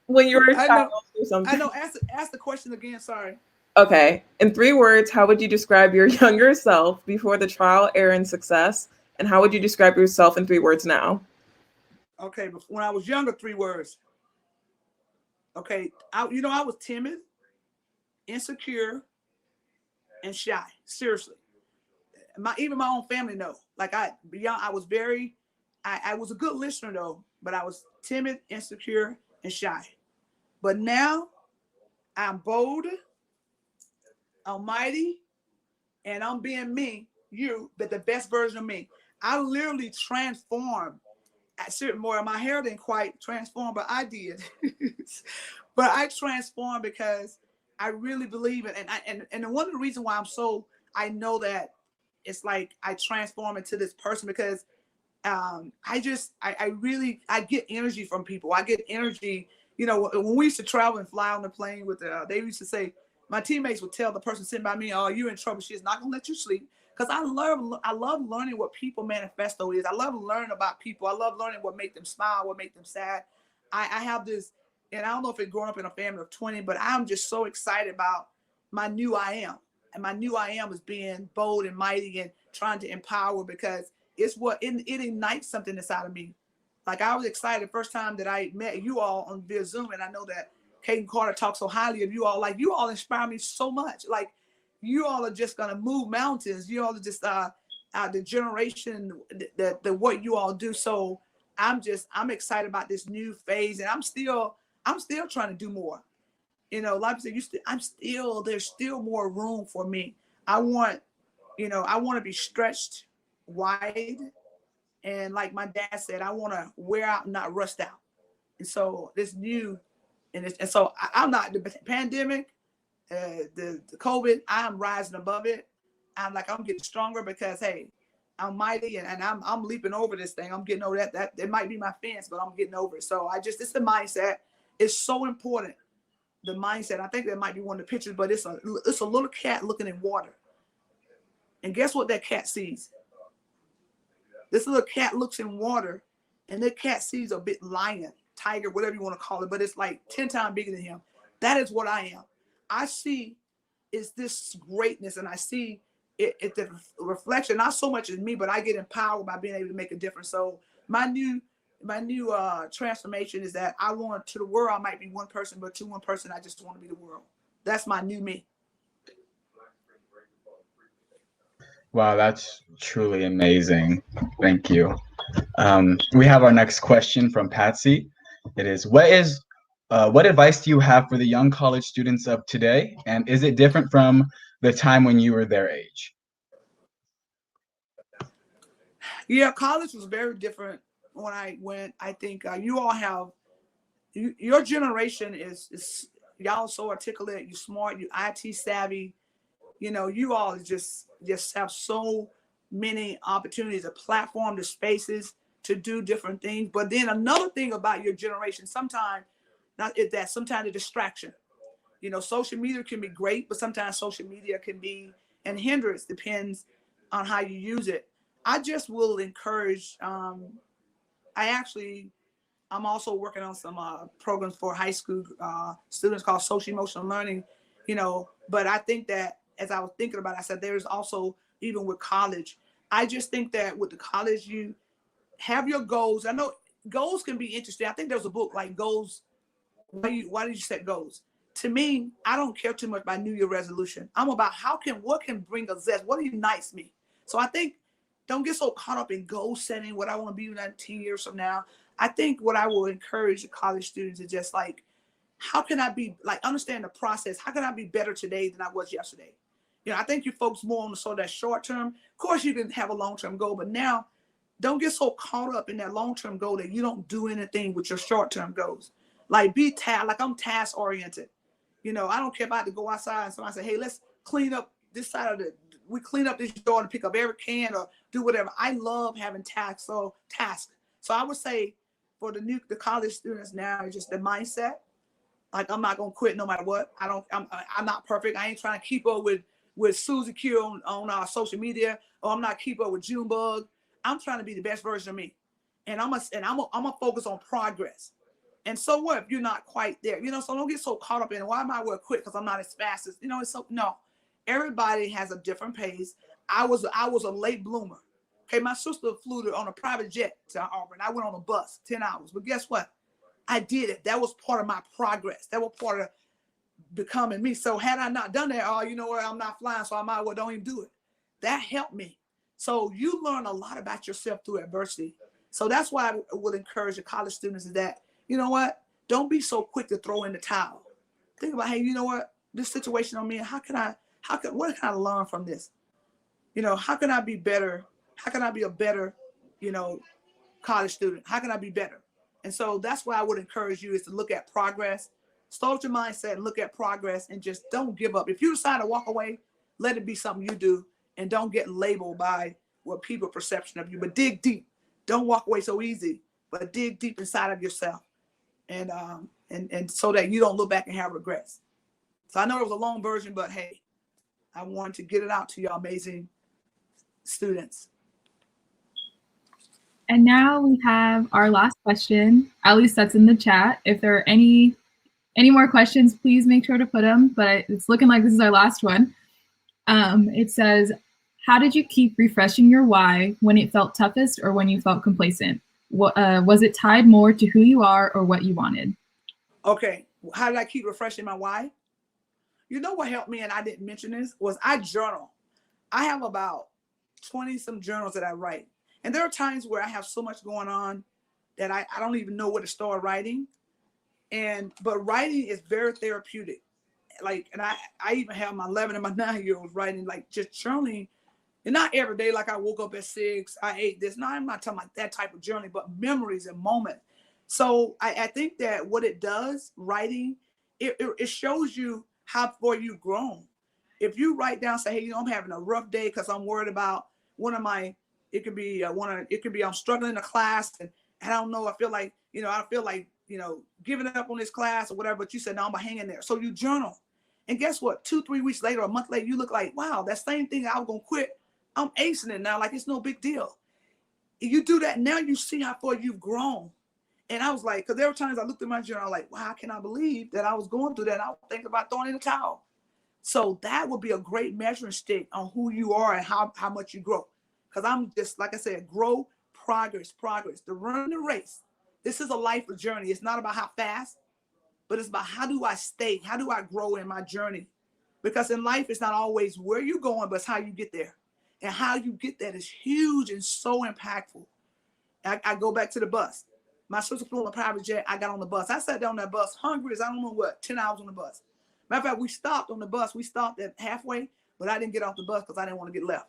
Speaker 3: when you were a child or something?
Speaker 8: I know. Ask the question again. Sorry.
Speaker 3: Okay, in 3 words, how would you describe your younger self before the trial, error, and success? And how would you describe yourself in 3 words now?
Speaker 8: Okay, when I was younger, 3 words. Okay, I was timid, insecure, and shy. Seriously, even my own family know. Like I was I was a good listener though, but I was timid, insecure, and shy. But now I'm bold, almighty, and I'm being me, but the best version of me. I literally transformed. More, my hair didn't quite transform, but I did. But I transformed because I really believe it. And one of the reasons why I know that it's like I transform into this person, because I get energy from people. I get energy, when we used to travel and fly on the plane they used to say, my teammates would tell the person sitting by me, oh, you're in trouble. She's not gonna let you sleep. Because I love learning what people manifesto is. I love learning about people. I love learning what make them smile, what make them sad. I have this, and I don't know if it's growing up in a family of 20, but I'm just so excited about my new I am. And my new I am is being bold and mighty and trying to empower, because it's it ignites something inside of me. Like I was excited the first time that I met you all on via Zoom, and I know that Kate Carter talks so highly of you all. Like you all inspire me so much. Like you all are just gonna move mountains. You all are just the generation that what you all do. So I'm excited about this new phase, and I'm still trying to do more. Like I said, there's still more room for me. I want to be stretched wide, and like my dad said, I want to wear out, not rust out. And so this new, and so I'm not the pandemic. The COVID, I'm rising above it. I'm getting stronger because, hey, I'm mighty, and I'm leaping over this thing. I'm getting over that it might be my fence, but I'm getting over it. So it's the mindset. It's so important. The mindset. I think that might be one of the pictures, but it's a little cat looking in water. And guess what that cat sees? This little cat looks in water, and that cat sees a big lion, tiger, whatever you want to call it, but it's like 10 times bigger than him. That is what I am. I see is this greatness, and I see it the reflection, not so much in me, but I get empowered by being able to make a difference. So my new transformation is that I want to the world, I might be one person, but to one person, I just want to be the world. That's my new me.
Speaker 2: Wow, that's truly amazing. Thank you. We have our next question from Patsy. It is, what advice do you have for the young college students of today? And is it different from the time when you were their age?
Speaker 8: Yeah, college was very different when I went. I think you all have, your generation is y'all so articulate, you smart, you IT savvy. You all just have so many opportunities, a platform, the spaces to do different things. But then another thing about your generation, sometimes the distraction. Social media can be great, but sometimes social media can be an hindrance, depends on how you use it. I just will encourage, I'm also working on some programs for high school students called social emotional learning, but I think that as I was thinking about it, I said, there's also, even with college, I just think that with the college, you have your goals. I know goals can be interesting. I think there's a book like Goals. Why did you set goals? To me, I don't care too much about New Year resolution. I'm about what can bring a zest, what unites me. So I think don't get so caught up in goal setting, what I want to be in 10 years from now. I think what I will encourage the college students is just like, how can I be like, understand the process? How can I be better today than I was yesterday? You know, I think you folks more on the sort of that short term. Of course, you can have a long-term goal, but now don't get so caught up in that long-term goal that you don't do anything with your short-term goals. Like I'm task oriented. You know, I don't care if I have to go outside and somebody say, hey, let's clean up this side of we clean up this yard and pick up every can or do whatever. I love having tasks. So I would say for the college students now, it's just the mindset. Like, I'm not gonna quit no matter what. I'm not perfect. I ain't trying to keep up with Susie Q on our social media, or I'm not keep up with Junebug. I'm trying to be the best version of me, and I'm gonna focus on progress. And so what if you're not quite there? You know, so don't get so caught up in why am I well quit because I'm not as fast as, you know. It's so, no, everybody has a different pace. I was a late bloomer. Okay, my sister flew on a private jet to Auburn. I went on a bus 10 hours, but guess what? I did it. That was part of my progress. That was part of becoming me. So had I not done that, oh, you know what? I'm not flying, so I might well don't even do it. That helped me. So you learn a lot about yourself through adversity. So that's why I would encourage the college students is that, you know what? Don't be so quick to throw in the towel. Think about, hey, you know what? This situation I'm in, what can I learn from this? You know, how can I be better? How can I be a better, you know, college student? How can I be better? And so that's why I would encourage you is to look at progress, start with your mindset and look at progress and just don't give up. If you decide to walk away, let it be something you do and don't get labeled by what people perception of you, but dig deep. Don't walk away so easy, but dig deep inside of yourself. And so that you don't look back and have regrets. So I know it was a long version, but hey, I wanted to get it out to y'all amazing students.
Speaker 1: And now we have our last question. At least that's in the chat. If there are any more questions, please make sure to put them. But it's looking like this is our last one. It says, how did you keep refreshing your why when it felt toughest or when you felt complacent? Was it tied more to who you are or what you wanted?
Speaker 8: Okay, how did I keep refreshing my why? You know what helped me, and I didn't mention this, was I journal. I have about 20 some journals that I write. And there are times where I have so much going on that I don't even know where to start writing. But writing is very therapeutic. Like, and I even have my 11 and my 9-year-olds writing, like just journaling. And not every day, like I woke up at 6, I ate this. No, I'm not talking about that type of journey, but memories and moments. So I think that what it does, writing, it shows you how far you've grown. If you write down, say, hey, you know, I'm having a rough day because I'm worried about it could be I'm struggling in a class and I don't know, I feel like, giving up on this class or whatever, but you said, no, I'm gonna hang in there. So you journal. And guess what? 2-3 weeks later, a month later, you look like, wow, that same thing I was gonna quit, I'm acing it now, like it's no big deal. If you do that, now you see how far you've grown. And I was like, because there were times I looked at my journal, like, wow, how can I believe that I was going through that? And I was thinking about throwing in the towel. So that would be a great measuring stick on who you are and how much you grow. Because I'm just, like I said, grow, progress. To run the race. This is a life journey. It's not about how fast, but it's about how do I stay? How do I grow in my journey? Because in life, it's not always where you're going, but it's how you get there. And how you get there is huge and so impactful. I go back to the bus. My sister flew on a private jet. I got on the bus. I sat down on that bus, hungry as I don't know what, 10 hours on the bus. Matter of fact, we stopped on the bus. We stopped at halfway, but I didn't get off the bus because I didn't want to get left.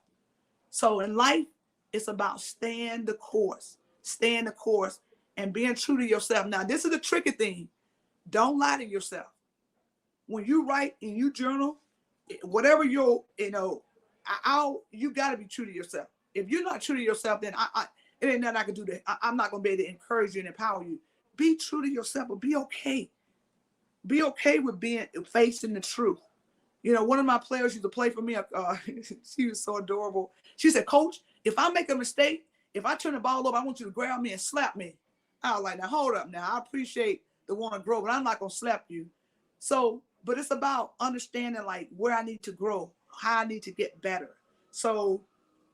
Speaker 8: So in life, it's about staying the course and being true to yourself. Now, this is the tricky thing. Don't lie to yourself. When you write and you journal, whatever you got to be true to yourself. If you're not true to yourself, then it ain't nothing I can do that. I'm not going to be able to encourage you and empower you. Be true to yourself, but be okay. Be okay with facing the truth. You know, one of my players used to play for me. She was so adorable. She said, Coach, if I make a mistake, if I turn the ball over, I want you to grab me and slap me. I was like, now hold up now. I appreciate the want to grow, but I'm not going to slap you. So, but it's about understanding like where I need to grow, how I need to get better. So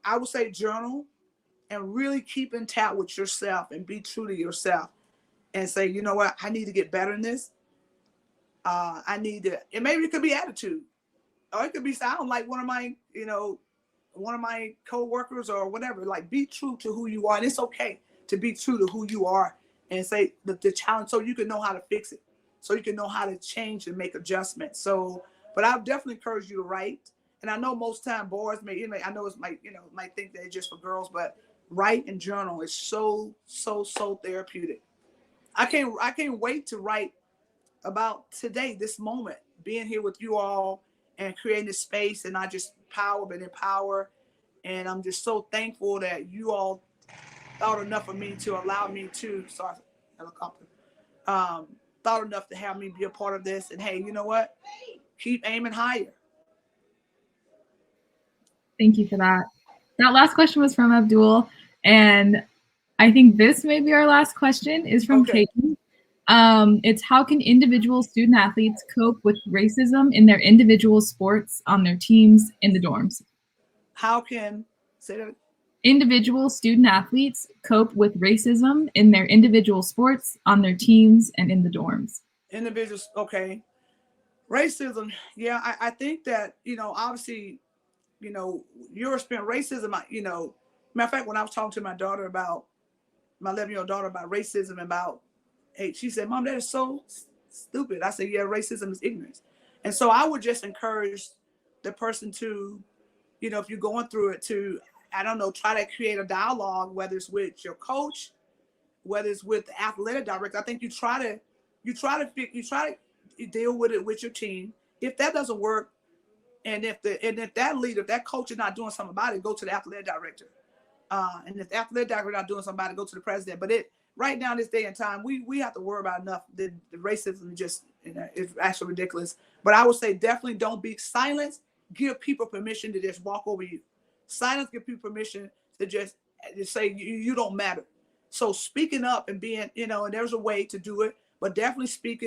Speaker 8: I would say journal, and really keep in tap with yourself and be true to yourself and say, you know what, I need to get better in this. I need to, and maybe it could be attitude, or it could be, I don't like one of my co-workers or whatever. Like, be true to who you are. And it's okay to be true to who you are and say the challenge, so you can know how to fix it, so you can know how to change and make adjustments. So, but I definitely encourage you to write. And I know most time boys I know it's might think that it's just for girls, but write and journal is so therapeutic. I can't wait to write about today, this moment, being here with you all and creating this space, and not just power, but empower. And I'm just so thankful that you all thought enough of me to allow me to, sorry, helicopter, thought enough to have me be a part of this. And hey, you know what? Keep aiming higher.
Speaker 1: Thank you for that. That last question was from Abdul, and I think this may be our last question, is from Katie. It's, how can individual student athletes cope with racism in their individual sports, on their teams, in the dorms?
Speaker 8: How can, say that?
Speaker 1: Individual student athletes cope with racism in their individual sports, on their teams, and in the dorms.
Speaker 8: Individuals, okay. Racism, yeah, I think that, obviously, your experience, racism, matter of fact, when I was talking to my 11-year-old daughter about racism, about, hey, she said, Mom, that is so stupid. I said, yeah, racism is ignorance. And so I would just encourage the person to, if you're going through it, to, I don't know, try to create a dialogue, whether it's with your coach, whether it's with the athletic director. I think you try to deal with it with your team. If that doesn't work, and if that leader, if that coach is not doing something about it, go to the athletic director. And if the athletic director is not doing something about it, go to the president. But right now, this day and time, we have to worry about enough. The racism just is actually ridiculous. But I would say definitely don't be silent. Give people permission to just walk over you. Silence give people permission to just say you don't matter. So speaking up and being, and there's a way to do it, but definitely speak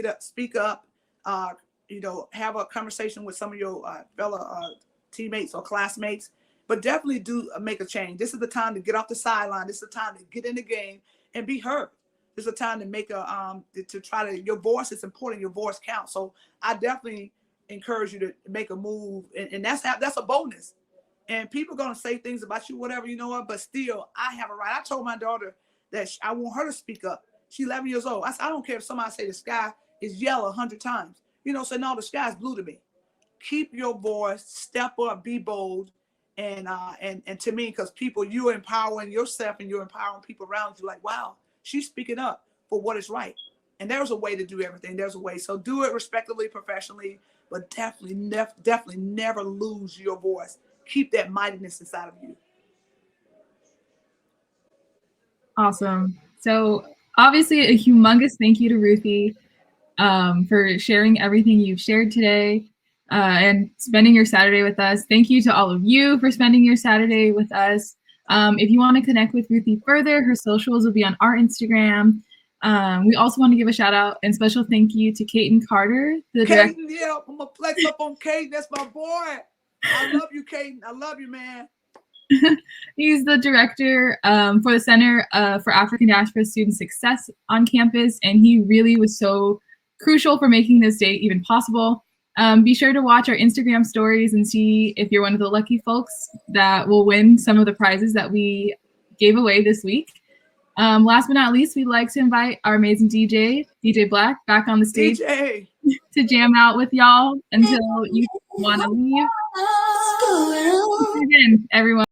Speaker 8: up. Have a conversation with some of your fellow teammates or classmates, but definitely do make a change. This is the time to get off the sideline. This is the time to get in the game and be heard. This is a time to make your voice is important. Your voice counts. So I definitely encourage you to make a move, and that's a bonus. And people are going to say things about you, whatever, but still, I have a right. I told my daughter that I want her to speak up. She's 11 years old. I said, I don't care if somebody say the sky is yellow 100 times. Say, no, the sky is blue to me. Keep your voice, step up, be bold. And to me, because you're empowering yourself and you're empowering people around you, like, wow, she's speaking up for what is right. And there's a way to do everything. There's a way. So do it respectfully, professionally, but definitely never lose your voice. Keep that mightiness inside of you.
Speaker 1: Awesome. So obviously a humongous thank you to Ruthie for sharing everything you've shared today and spending your Saturday with us. Thank you to all of you for spending your Saturday with us. If you want to connect with Ruthie further, her socials will be on our Instagram. We also want to give a shout out and special thank you to Caden Carter, the director.
Speaker 8: Yeah, I'm gonna flex up on Caden. That's my boy. I love you, Caden. I love you, man.
Speaker 1: He's the director for the Center for African Diaspora Student Success on campus, and he really was so crucial for making this day even possible. Be sure to watch our Instagram stories and see if you're one of the lucky folks that will win some of the prizes that we gave away this week. Last but not least, we'd like to invite our amazing DJ Black, back on the stage to jam out with y'all until you want to leave. Again, everyone.